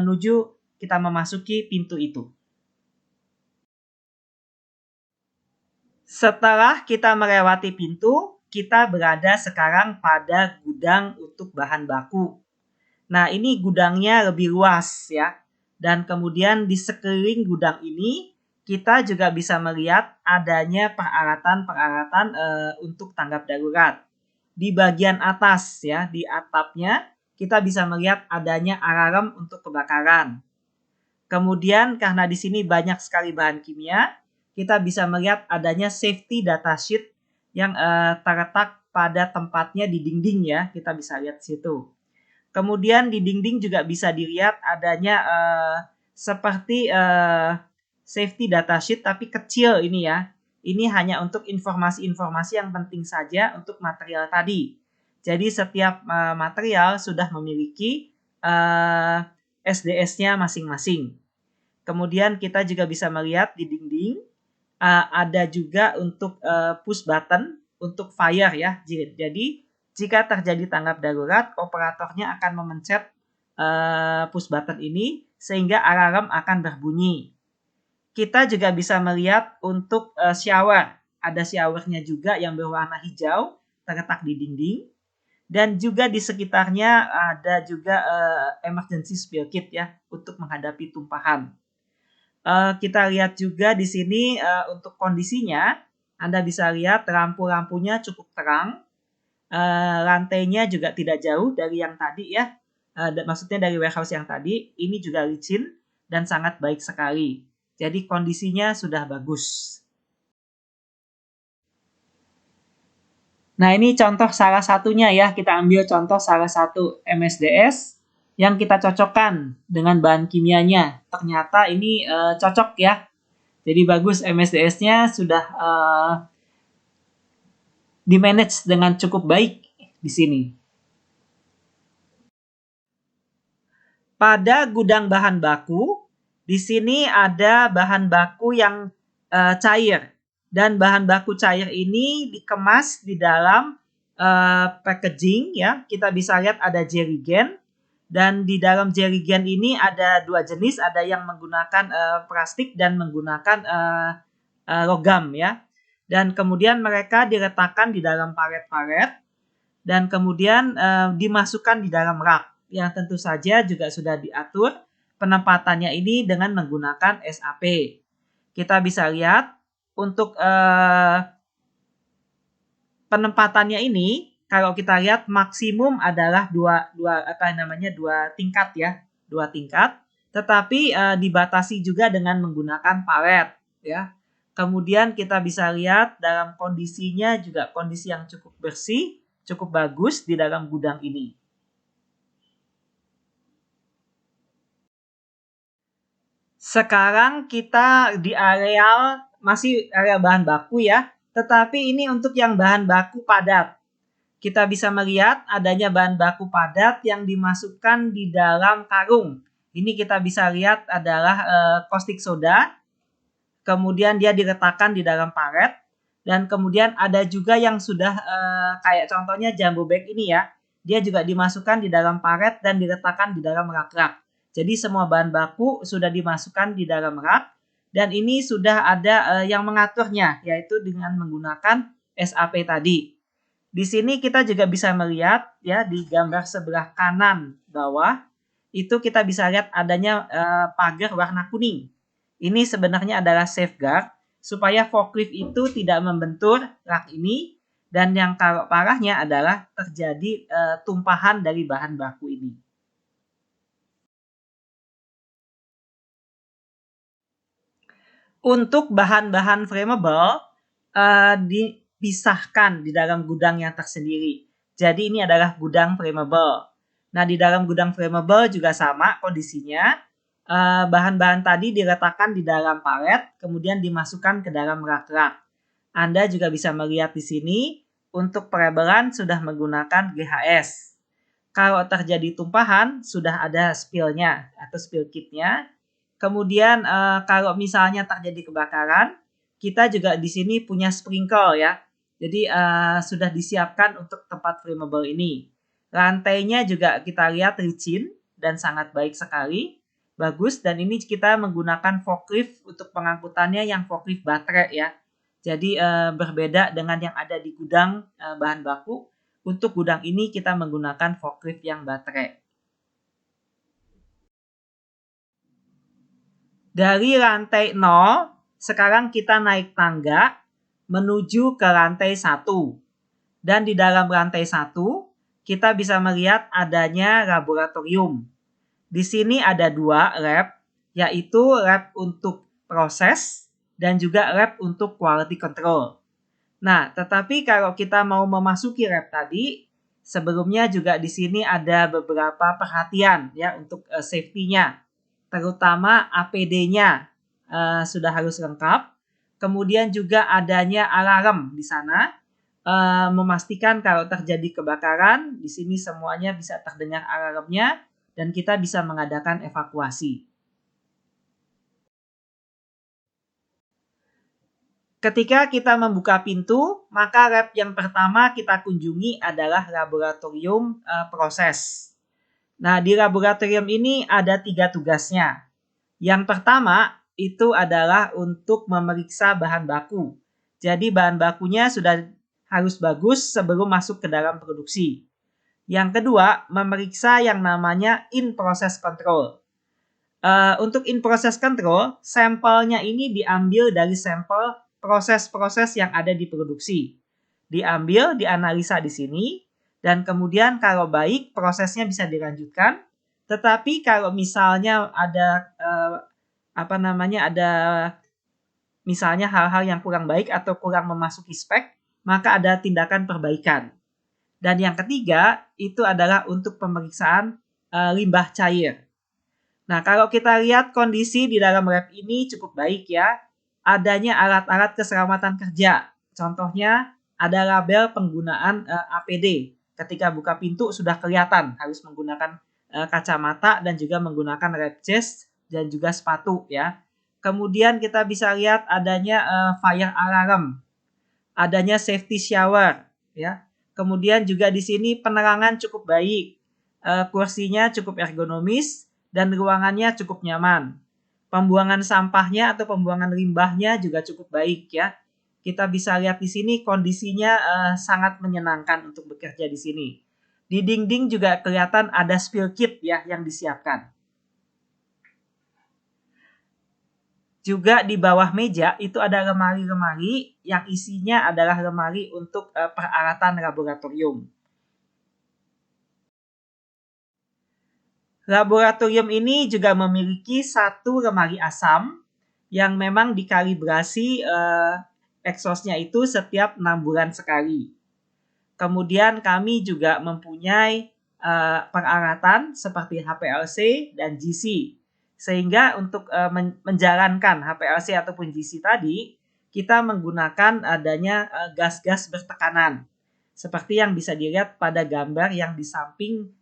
S1: memasuki pintu itu. Setelah kita melewati pintu, kita berada sekarang pada gudang untuk bahan baku. Nah, ini gudangnya lebih luas ya. Dan kemudian di sekeliling gudang ini kita juga bisa melihat adanya peralatan-peralatan untuk tanggap darurat. Di bagian atas ya, di atapnya kita bisa melihat adanya alarm untuk kebakaran. Kemudian karena di sini banyak sekali bahan kimia, kita bisa melihat adanya safety data sheet yang terletak pada tempatnya di dinding ya, kita bisa lihat situ. Kemudian di dinding juga bisa dilihat adanya seperti safety data sheet tapi kecil ini ya. Ini hanya untuk informasi-informasi yang penting saja untuk material tadi. Jadi setiap material sudah memiliki SDS-nya masing-masing. Kemudian kita juga bisa melihat di dinding ada juga untuk push button untuk fire ya. Jadi jika terjadi tanggap darurat, operatornya akan memencet push button ini sehingga alarm akan berbunyi. Kita juga bisa melihat untuk shower. Ada showernya juga yang berwarna hijau terletak di dinding. Dan juga di sekitarnya ada juga emergency spill kit ya untuk menghadapi tumpahan. Kita lihat juga di sini untuk kondisinya, Anda bisa lihat lampu-lampunya cukup terang. Lantainya juga tidak jauh dari yang tadi ya. Maksudnya dari warehouse yang tadi, ini juga licin dan sangat baik sekali. Jadi kondisinya sudah bagus. Nah ini contoh salah satunya ya, kita ambil contoh salah satu MSDS yang kita cocokkan dengan bahan kimianya. Ternyata ini cocok ya. Jadi bagus MSDS-nya sudah di-manage dengan cukup baik di sini. Pada gudang bahan baku, di sini ada bahan baku yang cair. Dan bahan baku cair ini dikemas di dalam packaging ya. Kita bisa lihat ada jerrycan. Dan di dalam jerrycan ini ada dua jenis, ada yang menggunakan plastik dan menggunakan logam ya. Dan kemudian mereka diletakkan di dalam palet-palet dan kemudian dimasukkan di dalam rak yang tentu saja juga sudah diatur penempatannya ini dengan menggunakan SAP. Kita bisa lihat untuk penempatannya ini kalau kita lihat maksimum adalah dua tingkat ya, dua tingkat. Tetapi dibatasi juga dengan menggunakan palet ya. Kemudian kita bisa lihat dalam kondisinya juga kondisi yang cukup bersih, cukup bagus di dalam gudang ini. Sekarang kita di areal masih area bahan baku ya, tetapi ini untuk yang bahan baku padat. Kita bisa melihat adanya bahan baku padat yang dimasukkan di dalam karung. Ini kita bisa lihat adalah caustic soda. Kemudian dia diletakkan di dalam palet. Dan kemudian ada juga yang sudah kayak contohnya jumbo bag ini ya. Dia juga dimasukkan di dalam palet dan diletakkan di dalam rak-rak. Jadi semua bahan baku sudah dimasukkan di dalam rak. Dan ini sudah ada yang mengaturnya, yaitu dengan menggunakan SAP tadi. Di sini kita juga bisa melihat ya di gambar sebelah kanan bawah itu kita bisa lihat adanya pagar warna kuning. Ini sebenarnya adalah safeguard supaya forklift itu tidak membentur rak ini dan yang parahnya adalah terjadi tumpahan dari bahan baku ini. Untuk bahan-bahan flammable dipisahkan di dalam gudang yang tersendiri. Jadi ini adalah gudang flammable. Nah di dalam gudang flammable juga sama kondisinya. Bahan-bahan tadi diletakkan di dalam palet, kemudian dimasukkan ke dalam rak-rak. Anda juga bisa melihat di sini untuk pelabelan sudah menggunakan GHS. Kalau terjadi tumpahan sudah ada spill-nya atau spill kit-nya. Kemudian kalau misalnya terjadi kebakaran, kita juga di sini punya sprinkle ya. Jadi sudah disiapkan untuk tempat flammable ini. Lantainya juga kita lihat licin dan sangat baik sekali. Bagus dan ini kita menggunakan forklift untuk pengangkutannya yang forklift baterai ya. Jadi berbeda dengan yang ada di gudang bahan baku. Untuk gudang ini kita menggunakan forklift yang baterai. Dari lantai 0, sekarang kita naik tangga menuju ke lantai 1. Dan di dalam lantai 1, kita bisa melihat adanya laboratorium. Di sini ada 2 lab, yaitu lab untuk proses dan juga lab untuk quality control. Nah, tetapi kalau kita mau memasuki lab tadi, sebelumnya juga di sini ada beberapa perhatian ya untuk safety-nya. Terutama APD-nya sudah harus lengkap. Kemudian juga adanya alarm di sana, memastikan kalau terjadi kebakaran, di sini semuanya bisa terdengar alarmnya dan kita bisa mengadakan evakuasi. Ketika kita membuka pintu, maka lab yang pertama kita kunjungi adalah laboratorium proses. Nah, di laboratorium ini ada 3 tugasnya. Yang pertama itu adalah untuk memeriksa bahan baku. Jadi bahan bakunya sudah harus bagus sebelum masuk ke dalam produksi. Yang kedua, memeriksa yang namanya in-process control. Untuk in-process control, sampelnya ini diambil dari sampel proses-proses yang ada di produksi. Diambil, dianalisa di sini, dan kemudian kalau baik prosesnya bisa dilanjutkan. Tetapi kalau misalnya ada ada misalnya hal-hal yang kurang baik atau kurang memasuki spek, maka ada tindakan perbaikan. Dan yang ketiga itu adalah untuk pemeriksaan limbah cair. Nah, kalau kita lihat kondisi di dalam lab ini cukup baik ya. Adanya alat-alat keselamatan kerja. Contohnya ada label penggunaan APD. Ketika buka pintu sudah kelihatan harus menggunakan kacamata dan juga menggunakan lab vest dan juga sepatu ya. Kemudian kita bisa lihat adanya fire alarm, adanya safety shower ya. Kemudian juga di sini penerangan cukup baik, kursinya cukup ergonomis dan ruangannya cukup nyaman. Pembuangan sampahnya atau pembuangan limbahnya juga cukup baik ya. Kita bisa lihat di sini kondisinya sangat menyenangkan untuk bekerja di sini. Di dinding juga kelihatan ada spill kit ya yang disiapkan. Juga di bawah meja itu ada lemari-lemari yang isinya adalah lemari untuk peralatan laboratorium. Laboratorium ini juga memiliki 1 lemari asam yang memang dikalibrasi exhaust-nya itu setiap 6 bulan sekali. Kemudian kami juga mempunyai peralatan seperti HPLC dan GC. Sehingga untuk menjalankan HPLC ataupun GC tadi, kita menggunakan adanya gas-gas bertekanan. Seperti yang bisa dilihat pada gambar yang di samping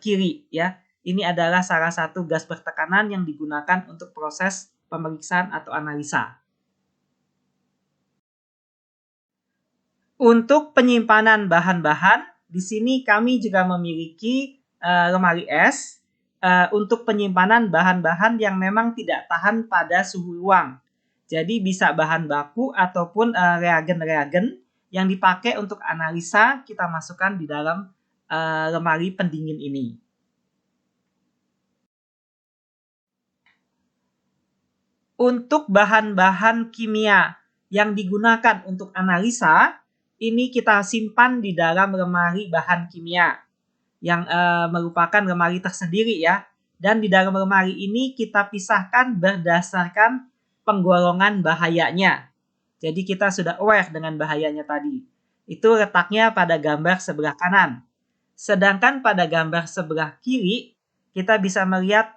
S1: kiri ya. Ini adalah salah satu gas bertekanan yang digunakan untuk proses pemeriksaan atau analisa. Untuk penyimpanan bahan-bahan, di sini kami juga memiliki lemari es untuk penyimpanan bahan-bahan yang memang tidak tahan pada suhu ruang. Jadi bisa bahan baku ataupun reagen-reagen yang dipakai untuk analisa kita masukkan di dalam lemari pendingin ini. Untuk bahan-bahan kimia yang digunakan untuk analisa, ini kita simpan di dalam lemari bahan kimia yang merupakan lemari tersendiri ya. Dan di dalam lemari ini kita pisahkan berdasarkan penggolongan bahayanya. Jadi kita sudah aware dengan bahayanya tadi. Itu letaknya pada gambar sebelah kanan. Sedangkan pada gambar sebelah kiri, kita bisa melihat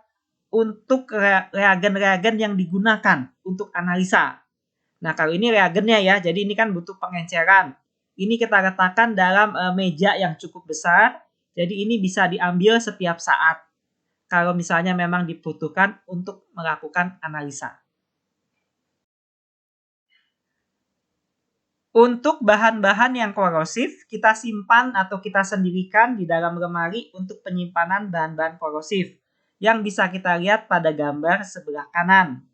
S1: untuk reagen-reagen yang digunakan untuk analisa. Nah, kalau ini reagennya ya, jadi ini kan butuh pengenceran. Ini kita letakkan dalam meja yang cukup besar, jadi ini bisa diambil setiap saat. Kalau misalnya memang dibutuhkan untuk melakukan analisa. Untuk bahan-bahan yang korosif, kita simpan atau kita sendirikan di dalam lemari untuk penyimpanan bahan-bahan korosif yang bisa kita lihat pada gambar sebelah kanan.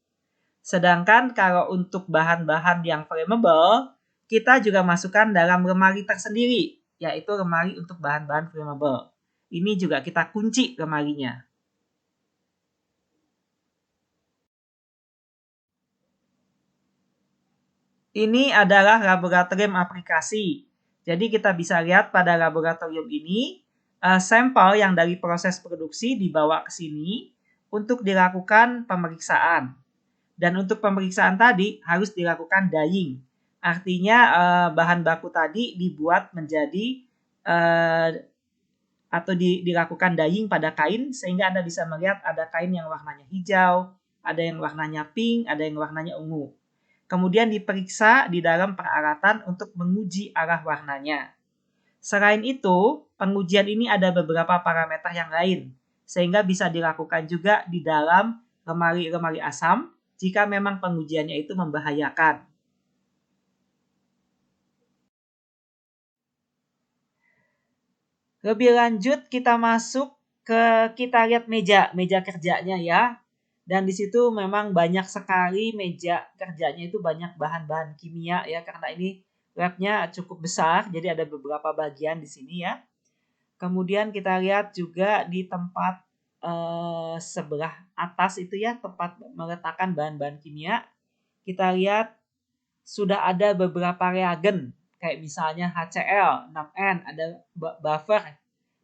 S1: Sedangkan kalau untuk bahan-bahan yang flammable, kita juga masukkan dalam lemari tersendiri, yaitu lemari untuk bahan-bahan flammable. Ini juga kita kunci lemarinya. Ini adalah laboratorium aplikasi. Jadi kita bisa lihat pada laboratorium ini, sampel yang dari proses produksi dibawa ke sini untuk dilakukan pemeriksaan. Dan untuk pemeriksaan tadi harus dilakukan dyeing. Artinya bahan baku tadi dibuat menjadi atau dilakukan dyeing pada kain sehingga Anda bisa melihat ada kain yang warnanya hijau, ada yang warnanya pink, ada yang warnanya ungu. Kemudian diperiksa di dalam peralatan untuk menguji arah warnanya. Selain itu, pengujian ini ada beberapa parameter yang lain, sehingga bisa dilakukan juga di dalam lemari-lemari asam jika memang pengujiannya itu membahayakan. Lebih lanjut kita masuk kita lihat meja kerjanya ya. Dan di situ memang banyak sekali meja kerjanya itu banyak bahan-bahan kimia ya karena ini labnya cukup besar jadi ada beberapa bagian di sini ya. Kemudian kita lihat juga di tempat sebelah atas itu ya tempat meletakkan bahan-bahan kimia. Kita lihat sudah ada beberapa reagen kayak misalnya HCl, 6N, ada buffer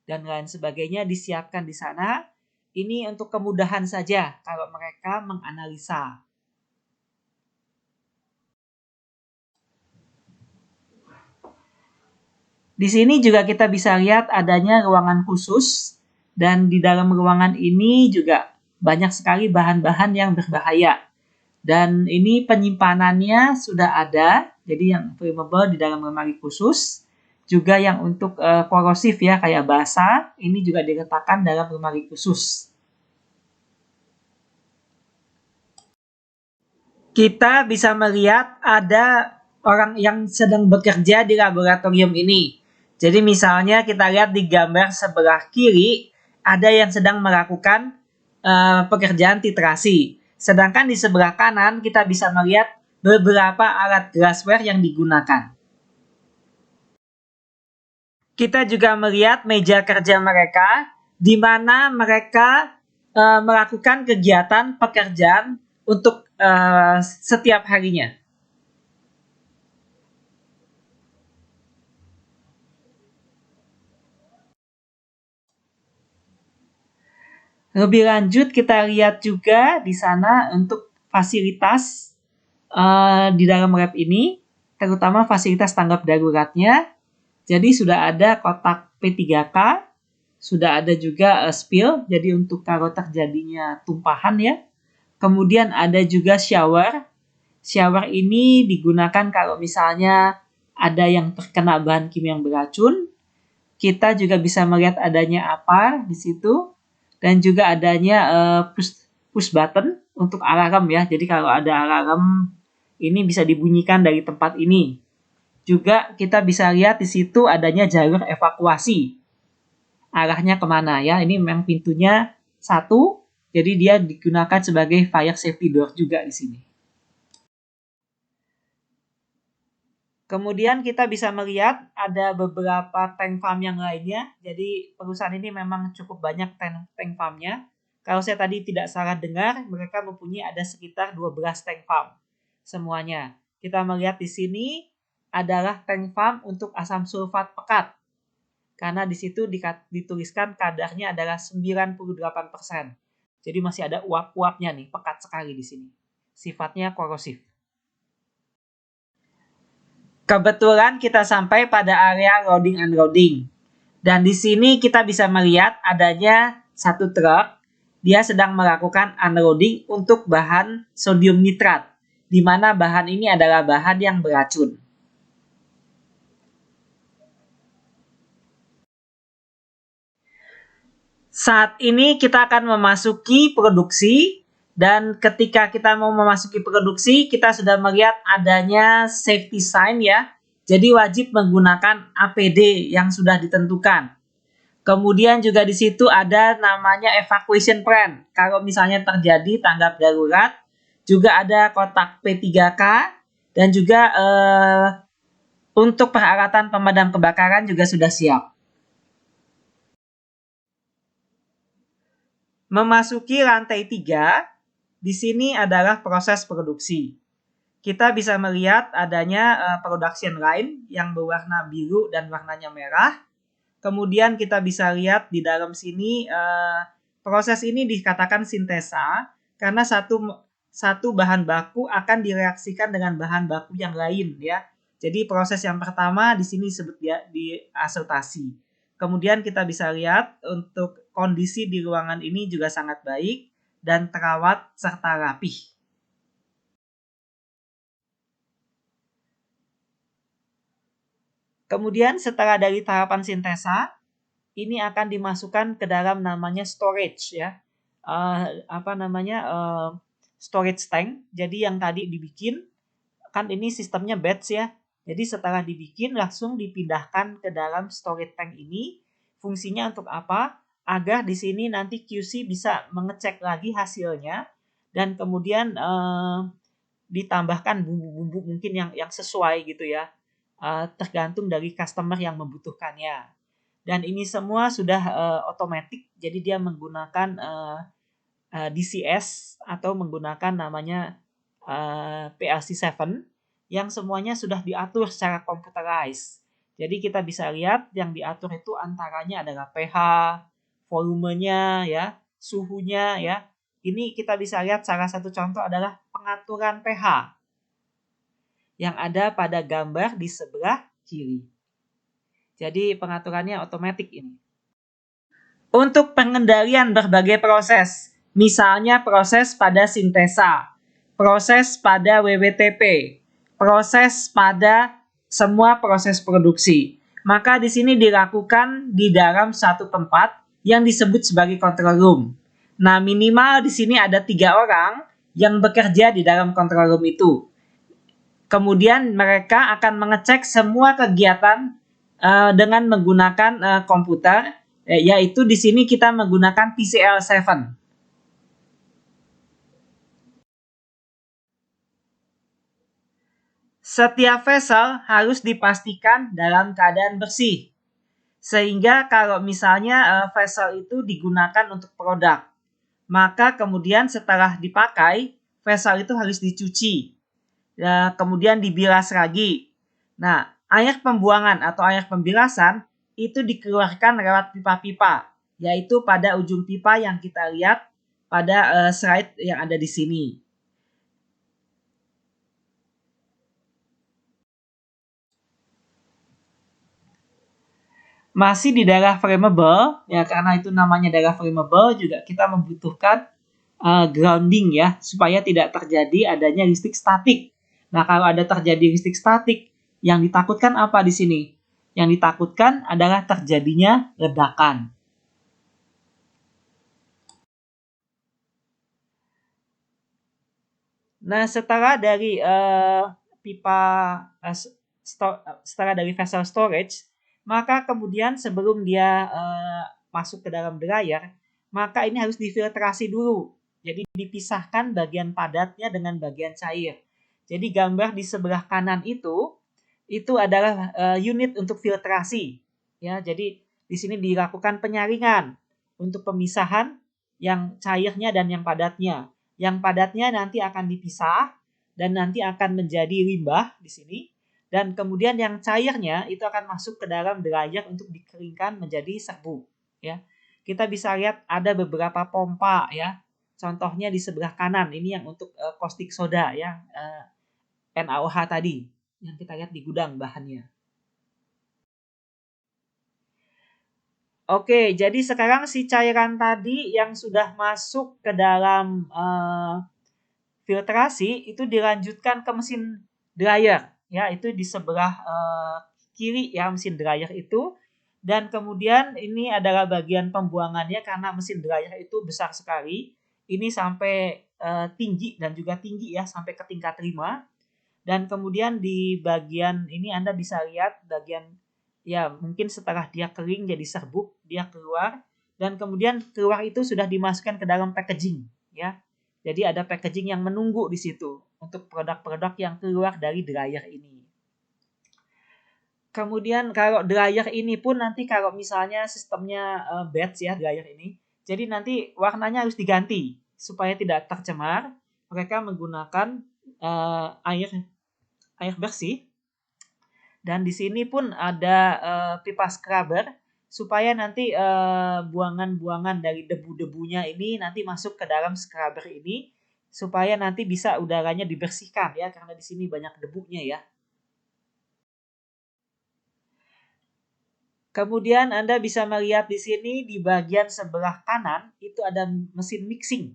S1: dan lain sebagainya disiapkan di sana. Ini untuk kemudahan saja kalau mereka menganalisa. Di sini juga kita bisa lihat adanya ruangan khusus dan di dalam ruangan ini juga banyak sekali bahan-bahan yang berbahaya. Dan ini penyimpanannya sudah ada, jadi yang flammable di dalam lemari khusus. Juga yang untuk korosif ya kayak basa, ini juga diletakkan dalam lemari khusus. Kita bisa melihat ada orang yang sedang bekerja di laboratorium ini. Jadi misalnya kita lihat di gambar sebelah kiri, ada yang sedang melakukan pekerjaan titrasi. Sedangkan di sebelah kanan kita bisa melihat beberapa alat glassware yang digunakan. Kita juga melihat meja kerja mereka, di mana mereka melakukan kegiatan pekerjaan untuk setiap harinya. Lebih lanjut kita lihat juga di sana untuk fasilitas di dalam lab ini, terutama fasilitas tanggap daruratnya. Jadi sudah ada kotak P3K, sudah ada juga spill, jadi untuk kalau terjadinya tumpahan ya. Kemudian ada juga shower. Shower ini digunakan kalau misalnya ada yang terkena bahan kimia yang beracun. Kita juga bisa melihat adanya APAR di situ dan juga adanya push button untuk alarm ya. Jadi kalau ada alarm ini bisa dibunyikan dari tempat ini. Juga kita bisa lihat di situ adanya jalur evakuasi. Arahnya kemana ya? Ini memang pintunya satu, jadi dia digunakan sebagai fire safety door juga di sini. Kemudian kita bisa melihat ada beberapa tank farm yang lainnya. Jadi perusahaan ini memang cukup banyak tank farmnya. Kalau saya tadi tidak salah dengar, mereka mempunyai ada sekitar 12 tank farm semuanya. Kita melihat di sini adalah tank farm untuk asam sulfat pekat. Karena di situ dituliskan kadarnya adalah 98%. Jadi masih ada uap-uapnya nih, pekat sekali di sini. Sifatnya korosif. Kebetulan kita sampai pada area loading unloading. Dan di sini kita bisa melihat adanya satu truk. Dia sedang melakukan unloading untuk bahan sodium nitrat. Di mana bahan ini adalah bahan yang beracun. Saat ini kita akan memasuki produksi. Dan ketika kita mau memasuki produksi, kita sudah melihat adanya safety sign ya. Jadi wajib menggunakan APD yang sudah ditentukan. Kemudian juga di situ ada namanya evacuation plan. Kalau misalnya terjadi tanggap darurat, juga ada kotak P3K dan juga untuk peralatan pemadam kebakaran juga sudah siap. Memasuki lantai 3, di sini adalah proses produksi. kita bisa melihat adanya production line yang berwarna biru dan warnanya merah. Kemudian kita bisa lihat di dalam sini proses ini dikatakan sintesa karena satu bahan baku akan direaksikan dengan bahan baku yang lain ya. Jadi proses yang pertama di sini disebut ya di asortasi. Kemudian kita bisa lihat untuk kondisi di ruangan ini juga sangat baik dan terawat serta rapih. Kemudian setelah dari tahapan sintesa, ini akan dimasukkan ke dalam namanya storage ya. Storage tank. Jadi yang tadi dibikin kan ini sistemnya batch ya. Jadi setelah dibikin langsung dipindahkan ke dalam storage tank ini. Fungsinya untuk apa? Agar di sini nanti QC bisa mengecek lagi hasilnya dan kemudian ditambahkan bumbu-bumbu mungkin yang sesuai gitu ya. Tergantung dari customer yang membutuhkannya. Dan ini semua sudah otomatis, jadi dia menggunakan DCS atau menggunakan namanya PLC7 yang semuanya sudah diatur secara computerized. Jadi kita bisa lihat yang diatur itu antaranya adalah pH, volumenya ya, suhunya ya. Ini kita bisa lihat salah satu contoh adalah pengaturan pH yang ada pada gambar di sebelah kiri. Jadi pengaturannya otomatis ini. Untuk pengendalian berbagai proses, misalnya proses pada sintesa, proses pada WWTP, proses pada semua proses produksi. Maka di sini dilakukan di dalam satu tempat yang disebut sebagai control room. Nah, minimal di sini ada 3 orang yang bekerja di dalam control room itu. Kemudian mereka akan mengecek semua kegiatan dengan menggunakan komputer, yaitu di sini kita menggunakan PCL7. Setiap vessel harus dipastikan dalam keadaan bersih. Sehingga kalau misalnya vessel itu digunakan untuk produk, maka kemudian setelah dipakai, vessel itu harus dicuci. Kemudian dibilas lagi. Nah, air pembuangan atau air pembilasan itu dikeluarkan lewat pipa-pipa, yaitu pada ujung pipa yang kita lihat pada slide yang ada di sini. Masih di daerah flammable, ya karena itu namanya daerah flammable juga kita membutuhkan grounding ya, supaya tidak terjadi adanya listrik statik. Nah, kalau ada terjadi listrik statik, yang ditakutkan apa di sini? Yang ditakutkan adalah terjadinya ledakan. Nah, setelah dari setelah dari vessel storage, maka kemudian sebelum dia masuk ke dalam dryer, maka ini harus difiltrasi dulu. Jadi dipisahkan bagian padatnya dengan bagian cair. Jadi gambar di sebelah kanan itu adalah unit untuk filtrasi. Ya, jadi di sini dilakukan penyaringan untuk pemisahan yang cairnya dan yang padatnya. Yang padatnya nanti akan dipisah dan nanti akan menjadi limbah di sini. Dan kemudian yang cairnya itu akan masuk ke dalam dryer untuk dikeringkan menjadi serbuk. Ya, kita bisa lihat ada beberapa pompa ya. Contohnya di sebelah kanan ini yang untuk caustic soda ya, NaOH tadi yang kita lihat di gudang bahannya. Oke, jadi sekarang si cairan tadi yang sudah masuk ke dalam filtrasi itu dilanjutkan ke mesin dryer, ya itu di sebelah kiri ya mesin dryer itu. Dan kemudian ini adalah bagian pembuangannya karena mesin dryer itu besar sekali. Ini sampai tinggi dan juga tinggi ya sampai ke tingkat 5. Dan kemudian di bagian ini Anda bisa lihat bagian ya mungkin setelah dia kering jadi serbuk dia keluar dan kemudian keluar itu sudah dimasukkan ke dalam packaging ya. Jadi ada packaging yang menunggu di situ untuk produk-produk yang keluar dari dryer ini. Kemudian kalau dryer ini pun nanti kalau misalnya sistemnya batch ya dryer ini, jadi nanti warnanya harus diganti supaya tidak tercemar. Mereka menggunakan air bersih. Dan di sini pun ada pipa scrubber supaya nanti buangan-buangan dari debu-debunya ini nanti masuk ke dalam scrubber ini supaya nanti bisa udaranya dibersihkan ya, karena di sini banyak debunya ya. Kemudian Anda bisa melihat di sini di bagian sebelah kanan itu ada mesin mixing.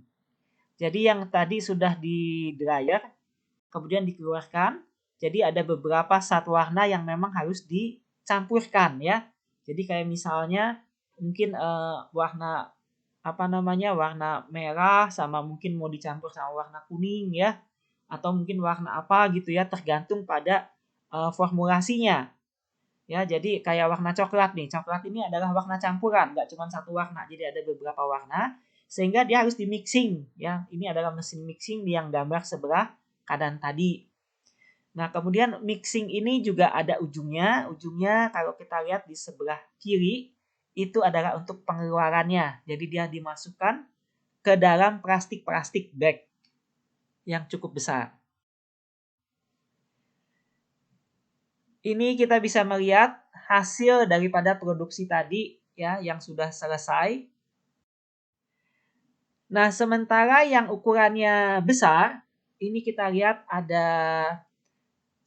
S1: Jadi yang tadi sudah di dryer kemudian dikeluarkan. Jadi ada beberapa zat warna yang memang harus dicampurkan ya. Jadi kayak misalnya mungkin warna warna merah sama mungkin mau dicampur sama warna kuning ya, atau mungkin warna apa gitu ya, tergantung pada formulasinya. Ya, jadi kayak warna coklat nih. Coklat ini adalah warna campuran, nggak cuma satu warna. Jadi ada beberapa warna sehingga dia harus di mixing ya. Ini adalah mesin mixing yang gambar sebelah kanan tadi. Nah, kemudian mixing ini juga ada ujungnya. Ujungnya kalau kita lihat di sebelah kiri itu adalah untuk pengeluarannya. Jadi dia dimasukkan ke dalam plastik bag yang cukup besar. Ini kita bisa melihat hasil daripada produksi tadi ya yang sudah selesai. Nah, sementara yang ukurannya besar, ini kita lihat ada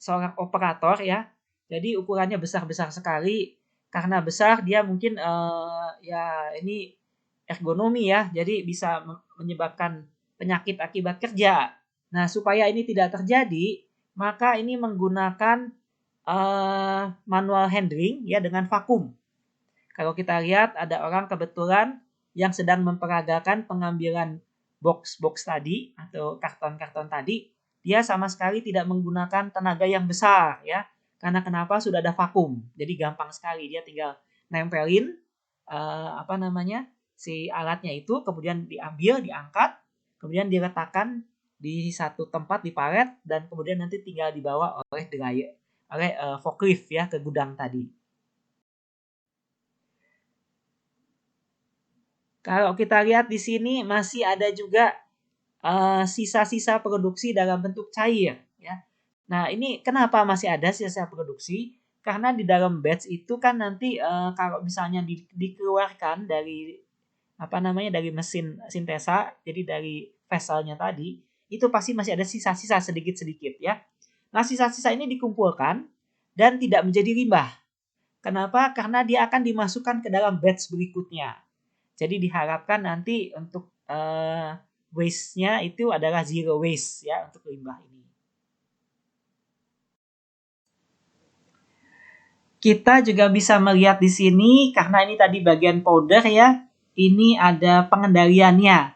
S1: seorang operator ya. Jadi ukurannya besar-besar sekali. Karena besar dia mungkin ya ini ergonomi ya. Jadi bisa menyebabkan penyakit akibat kerja. Nah, supaya ini tidak terjadi, maka ini menggunakan manual handling ya dengan vakum. Kalau kita lihat ada orang kebetulan yang sedang memperagakan pengambilan box-box tadi atau karton-karton tadi, dia sama sekali tidak menggunakan tenaga yang besar ya. Karena kenapa? Sudah ada vakum. Jadi gampang sekali dia tinggal nempelin si alatnya itu, kemudian diambil, diangkat, kemudian diletakkan di satu tempat di palet dan kemudian nanti tinggal dibawa oleh forklift ya ke gudang tadi. Kalau kita lihat di sini masih ada juga sisa-sisa produksi dalam bentuk cair ya. Nah, ini kenapa masih ada sisa produksi? Karena di dalam batch itu kan nanti kalau misalnya dikeluarkan dari dari mesin sintesa, jadi dari vesselnya tadi, itu pasti masih ada sisa-sisa sedikit-sedikit ya. Nah, sisa-sisa ini dikumpulkan dan tidak menjadi limbah. Kenapa? Karena dia akan dimasukkan ke dalam batch berikutnya. Jadi diharapkan nanti untuk waste-nya itu adalah zero waste ya untuk limbah ini. Kita juga bisa melihat di sini karena ini tadi bagian powder ya. Ini ada pengendaliannya.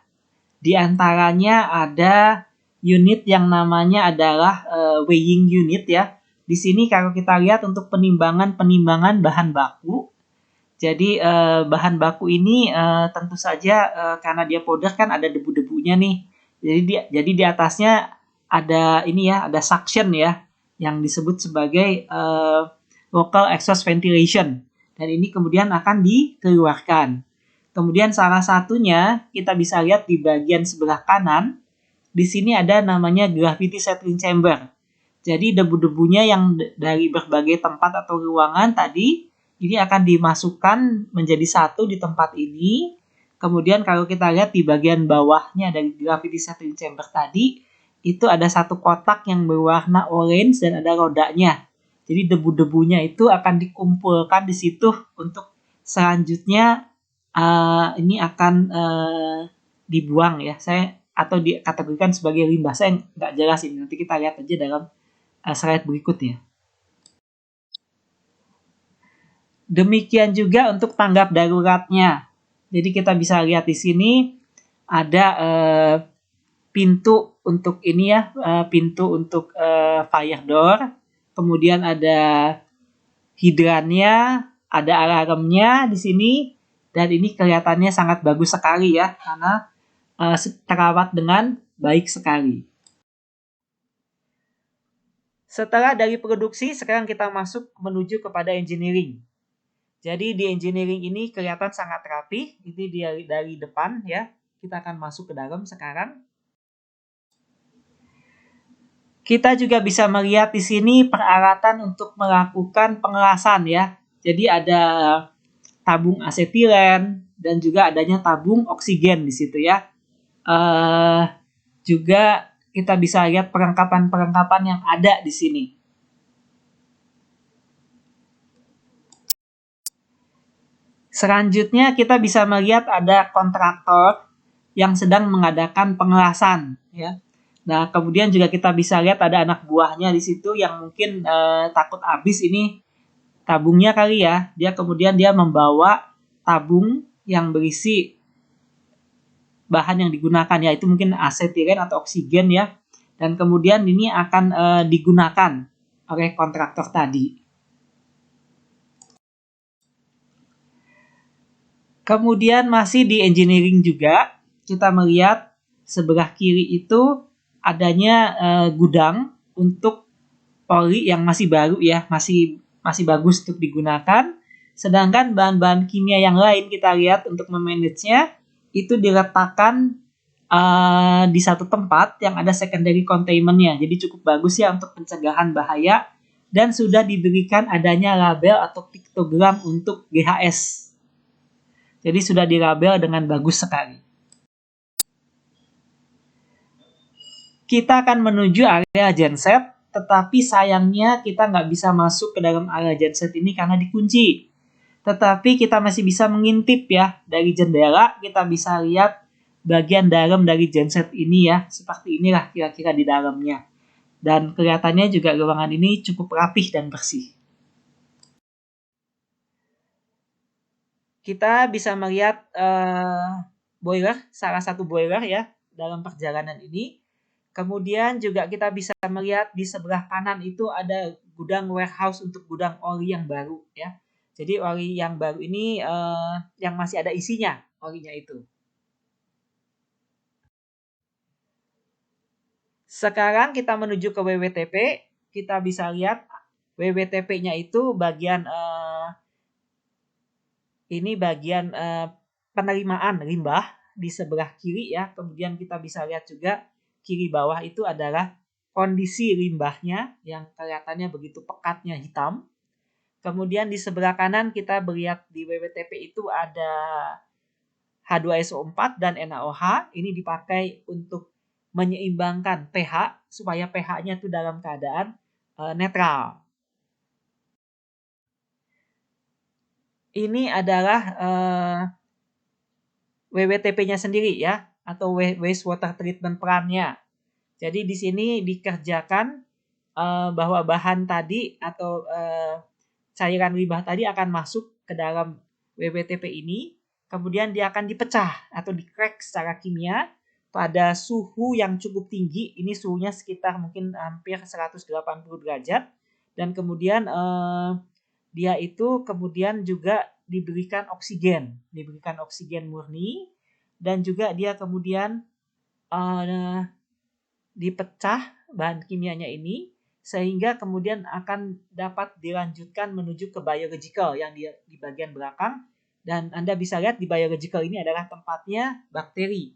S1: Di antaranya ada unit yang namanya adalah weighing unit ya. Di sini kalau kita lihat untuk penimbangan bahan baku. Jadi bahan baku ini tentu saja karena dia powder kan ada debu-debunya nih. Jadi di atasnya ada ini ya, ada suction ya yang disebut sebagai local exhaust ventilation. Dan ini kemudian akan dikeluarkan. Kemudian salah satunya kita bisa lihat di bagian sebelah kanan. Di sini ada namanya gravity settling chamber. Jadi debu-debunya yang dari berbagai tempat atau ruangan tadi ini akan dimasukkan menjadi satu di tempat ini. Kemudian kalau kita lihat di bagian bawahnya dari gravity settling chamber tadi, itu ada satu kotak yang berwarna orange dan ada rodanya. Jadi debu-debunya itu akan dikumpulkan di situ untuk selanjutnya ini akan dibuang ya. Atau dikategorikan sebagai limbah. Saya nggak jelas ini. Nanti kita lihat aja dalam slide berikutnya. Demikian juga untuk tanggap daruratnya. Jadi kita bisa lihat di sini ada pintu untuk ini ya, pintu untuk fire door. Kemudian ada hidrannya, ada alarmnya di sini. Dan ini kelihatannya sangat bagus sekali ya, karena terawat dengan baik sekali. Setelah dari produksi, sekarang kita masuk menuju kepada engineering. Jadi di engineering ini kelihatan sangat rapi. Ini dari depan ya. Kita akan masuk ke dalam sekarang. Kita juga bisa melihat di sini peralatan untuk melakukan pengelasan ya. Jadi ada tabung asetilen dan juga adanya tabung oksigen di situ ya. Juga kita bisa lihat perlengkapan-perlengkapan yang ada di sini. Selanjutnya kita bisa melihat ada kontraktor yang sedang mengadakan pengelasan ya. Nah, kemudian juga kita bisa lihat ada anak buahnya di situ yang mungkin takut habis ini tabungnya kali ya. Kemudian dia membawa tabung yang berisi bahan yang digunakan ya, itu mungkin asetilen atau oksigen ya. Dan kemudian ini akan digunakan oleh kontraktor tadi. Kemudian masih di engineering juga, kita melihat sebelah kiri itu adanya gudang untuk oli yang masih baru ya, masih bagus untuk digunakan. Sedangkan bahan-bahan kimia yang lain kita lihat untuk memanagenya itu diletakkan di satu tempat yang ada secondary containment-nya. Jadi cukup bagus ya untuk pencegahan bahaya dan sudah diberikan adanya label atau piktogram untuk GHS. Jadi sudah dilabel dengan bagus sekali. Kita akan menuju area genset, tetapi sayangnya kita nggak bisa masuk ke dalam area genset ini karena dikunci. Tetapi kita masih bisa mengintip ya, dari jendela kita bisa lihat bagian dalam dari genset ini ya, seperti inilah kira-kira di dalamnya. Dan kelihatannya juga ruangan ini cukup rapih dan bersih. Kita bisa melihat boiler, salah satu boiler ya dalam perjalanan ini. Kemudian juga kita bisa melihat di sebelah kanan itu ada gudang warehouse untuk gudang oli yang baru ya. Jadi oli yang baru ini yang masih ada isinya olinya itu. Sekarang kita menuju ke WWTP. Kita bisa lihat WWTP-nya itu bagian ini bagian penerimaan limbah di sebelah kiri ya. Kemudian kita bisa lihat juga kiri bawah itu adalah kondisi limbahnya yang kelihatannya begitu pekatnya hitam. Kemudian di sebelah kanan kita melihat di WWTP itu ada H2SO4 dan NaOH. Ini dipakai untuk menyeimbangkan pH supaya pH-nya itu dalam keadaan netral. Ini adalah WWTP-nya sendiri ya, atau wastewater treatment plant-nya. Jadi di sini dikerjakan bahwa bahan tadi atau cairan limbah tadi akan masuk ke dalam WWTP ini, kemudian dia akan dipecah atau di-crack secara kimia pada suhu yang cukup tinggi. Ini suhunya sekitar mungkin hampir 180 derajat, dan kemudian dia itu kemudian juga diberikan oksigen murni, dan juga dia kemudian dipecah bahan kimianya ini sehingga kemudian akan dapat dilanjutkan menuju ke biological yang di bagian belakang, dan Anda bisa lihat di biological ini adalah tempatnya bakteri.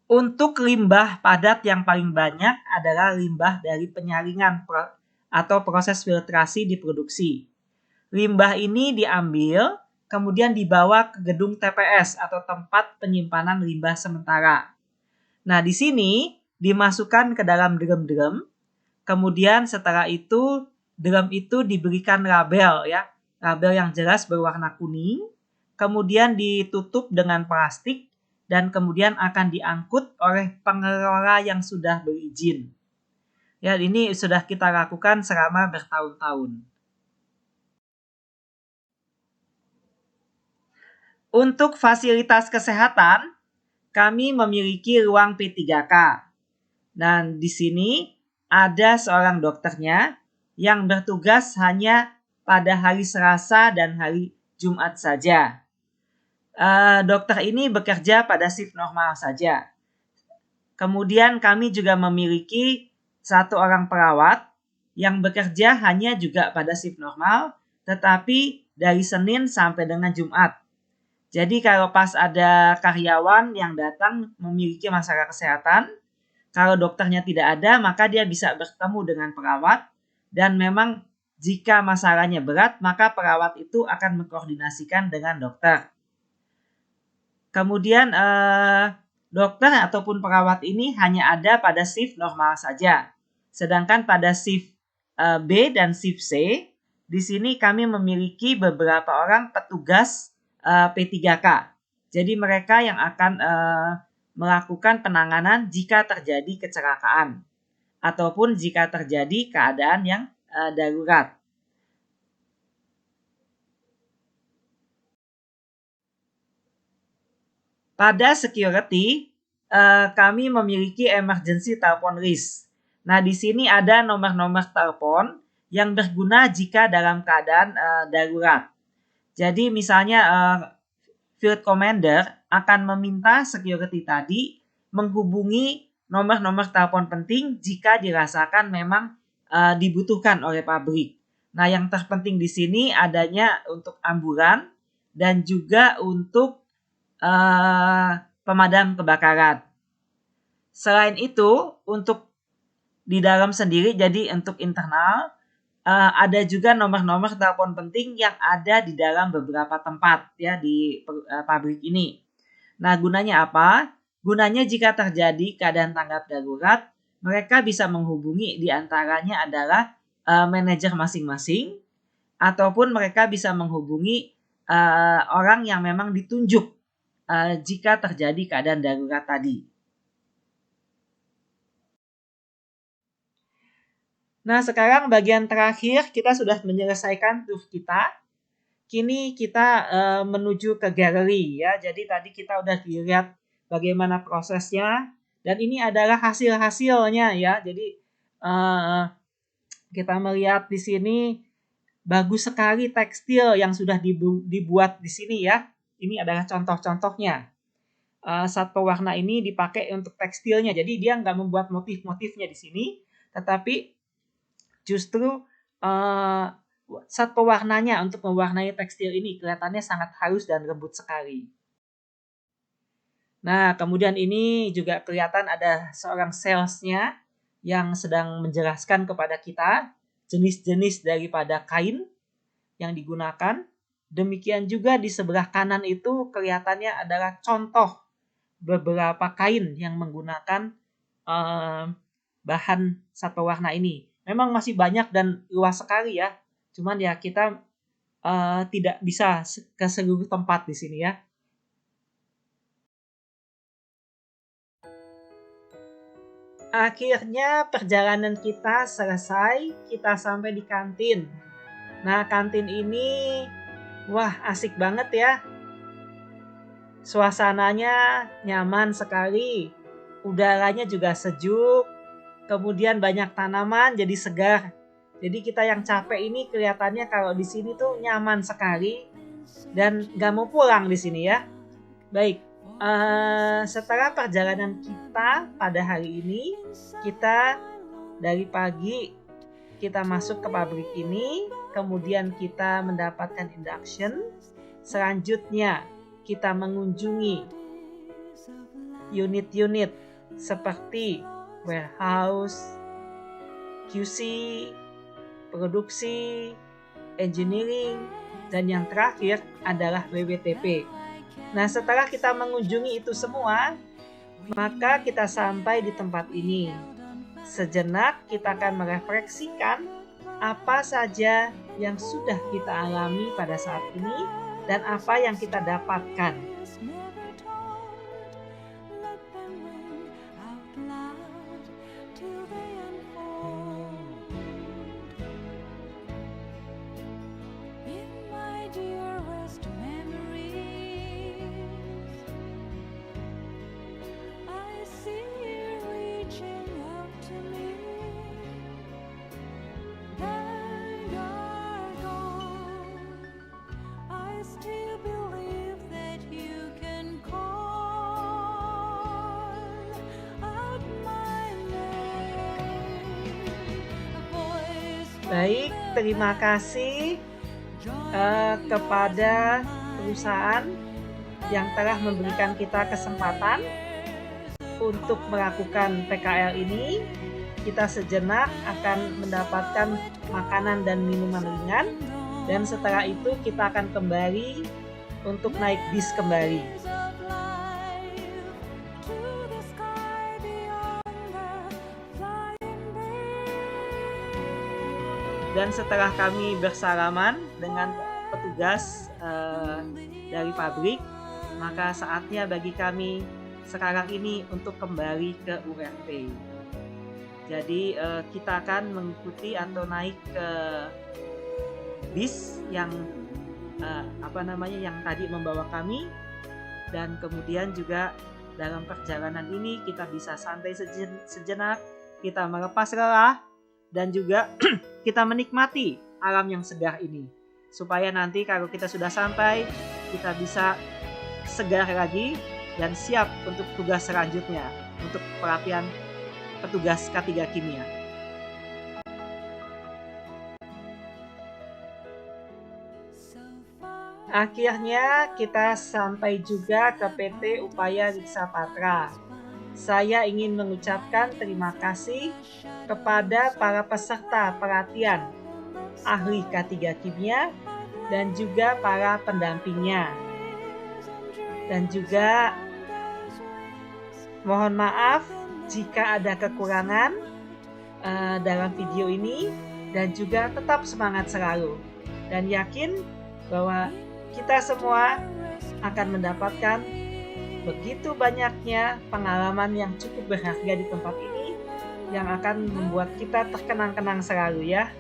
S1: Untuk limbah padat yang paling banyak adalah limbah dari penyaringan atau proses filtrasi di produksi. Limbah ini diambil, kemudian dibawa ke gedung TPS atau tempat penyimpanan limbah sementara. Nah, di sini dimasukkan ke dalam drum-drum, kemudian setelah itu drum itu diberikan label ya, label yang jelas berwarna kuning, kemudian ditutup dengan plastik, dan kemudian akan diangkut oleh pengelola yang sudah berizin. Ya, ini sudah kita lakukan selama bertahun-tahun. Untuk fasilitas kesehatan, kami memiliki ruang P3K. Dan di sini ada seorang dokternya yang bertugas hanya pada hari Selasa dan hari Jumat saja. Dokter ini bekerja pada shift normal saja. Kemudian kami juga memiliki satu orang perawat yang bekerja hanya juga pada shift normal, tetapi dari Senin sampai dengan Jumat. Jadi kalau pas ada karyawan yang datang memiliki masalah kesehatan, Kalau dokternya tidak ada, maka dia bisa bertemu dengan perawat, dan memang jika masalahnya berat, maka perawat itu akan mengkoordinasikan dengan dokter. Kemudian dokter ataupun perawat ini hanya ada pada shift normal saja. Sedangkan pada shift B dan shift C, di sini kami memiliki beberapa orang petugas P3K. Jadi mereka yang akan melakukan penanganan jika terjadi kecelakaan ataupun jika terjadi keadaan yang darurat. Pada security, kami memiliki emergency telepon list. Nah, di sini ada nomor-nomor telepon yang berguna jika dalam keadaan darurat. Jadi misalnya field commander akan meminta security tadi menghubungi nomor-nomor telepon penting jika dirasakan memang dibutuhkan oleh pabrik. Nah, yang terpenting di sini adanya untuk ambulan dan juga untuk pemadam kebakaran. Selain itu, untuk di dalam sendiri, jadi untuk internal, ada juga nomor-nomor telepon penting yang ada di dalam beberapa tempat ya di pabrik ini. Nah, gunanya apa? Gunanya jika terjadi keadaan tanggap darurat, mereka bisa menghubungi, di antaranya adalah manajer masing-masing, ataupun mereka bisa menghubungi orang yang memang ditunjuk jika terjadi keadaan darurat tadi. Nah, sekarang bagian terakhir kita sudah menyelesaikan tour kita. Kini kita menuju ke galeri ya. Jadi tadi kita udah dilihat bagaimana prosesnya, dan ini adalah hasil-hasilnya ya. Jadi kita melihat di sini bagus sekali tekstil yang sudah dibuat di sini ya. Ini adalah contoh-contohnya. Satu warna ini dipakai untuk tekstilnya. Jadi dia nggak membuat motif-motifnya di sini, tetapi justru satu warnanya untuk mewarnai tekstil ini kelihatannya sangat halus dan lembut sekali. Nah, kemudian ini juga kelihatan ada seorang salesnya yang sedang menjelaskan kepada kita jenis-jenis daripada kain yang digunakan. Demikian juga di sebelah kanan itu kelihatannya adalah contoh beberapa kain yang menggunakan bahan satu warna ini. Memang masih banyak dan luas sekali ya. Cuman ya kita tidak bisa ke seluruh tempat di sini ya. Akhirnya perjalanan kita selesai. Kita sampai di kantin. Nah, kantin ini wah asik banget ya. Suasananya nyaman sekali. Udaranya juga sejuk. Kemudian banyak tanaman jadi segar. Jadi kita yang capek ini kelihatannya kalau di sini tuh nyaman sekali dan gak mau pulang di sini ya. Baik, setelah perjalanan kita pada hari ini, kita dari pagi kita masuk ke pabrik ini, kemudian kita mendapatkan induction. Selanjutnya kita mengunjungi unit-unit seperti warehouse, QC, produksi, engineering, dan yang terakhir adalah WWTP. Nah, setelah kita mengunjungi itu semua, maka kita sampai di tempat ini. Sejenak kita akan merefleksikan apa saja yang sudah kita alami pada saat ini dan apa yang kita dapatkan. Baik, terima kasih kepada perusahaan yang telah memberikan kita kesempatan untuk melakukan PKL ini, kita sejenak akan mendapatkan makanan dan minuman ringan, dan setelah itu kita akan kembali untuk naik bis kembali. Dan setelah kami bersalaman dengan petugas dari pabrik, maka saatnya bagi kami sekarang ini untuk kembali ke URT. Jadi kita akan mengikuti atau naik ke bis yang yang tadi membawa kami, dan kemudian juga dalam perjalanan ini kita bisa santai sejenak, kita melepas lelah, dan juga kita menikmati alam yang segar ini, supaya nanti kalau kita sudah sampai, kita bisa segar lagi dan siap untuk tugas selanjutnya, untuk pelatihan petugas K3 Kimia. Akhirnya kita sampai juga ke PT Upaya Riksa Patra. Saya ingin mengucapkan terima kasih kepada para peserta pelatihan ahli K3 Kimia dan juga para pendampingnya. Dan juga mohon maaf jika ada kekurangan dalam video ini, dan juga tetap semangat selalu, dan yakin bahwa kita semua akan mendapatkan begitu banyaknya pengalaman yang cukup berharga di tempat ini, yang akan membuat kita terkenang-kenang selalu ya.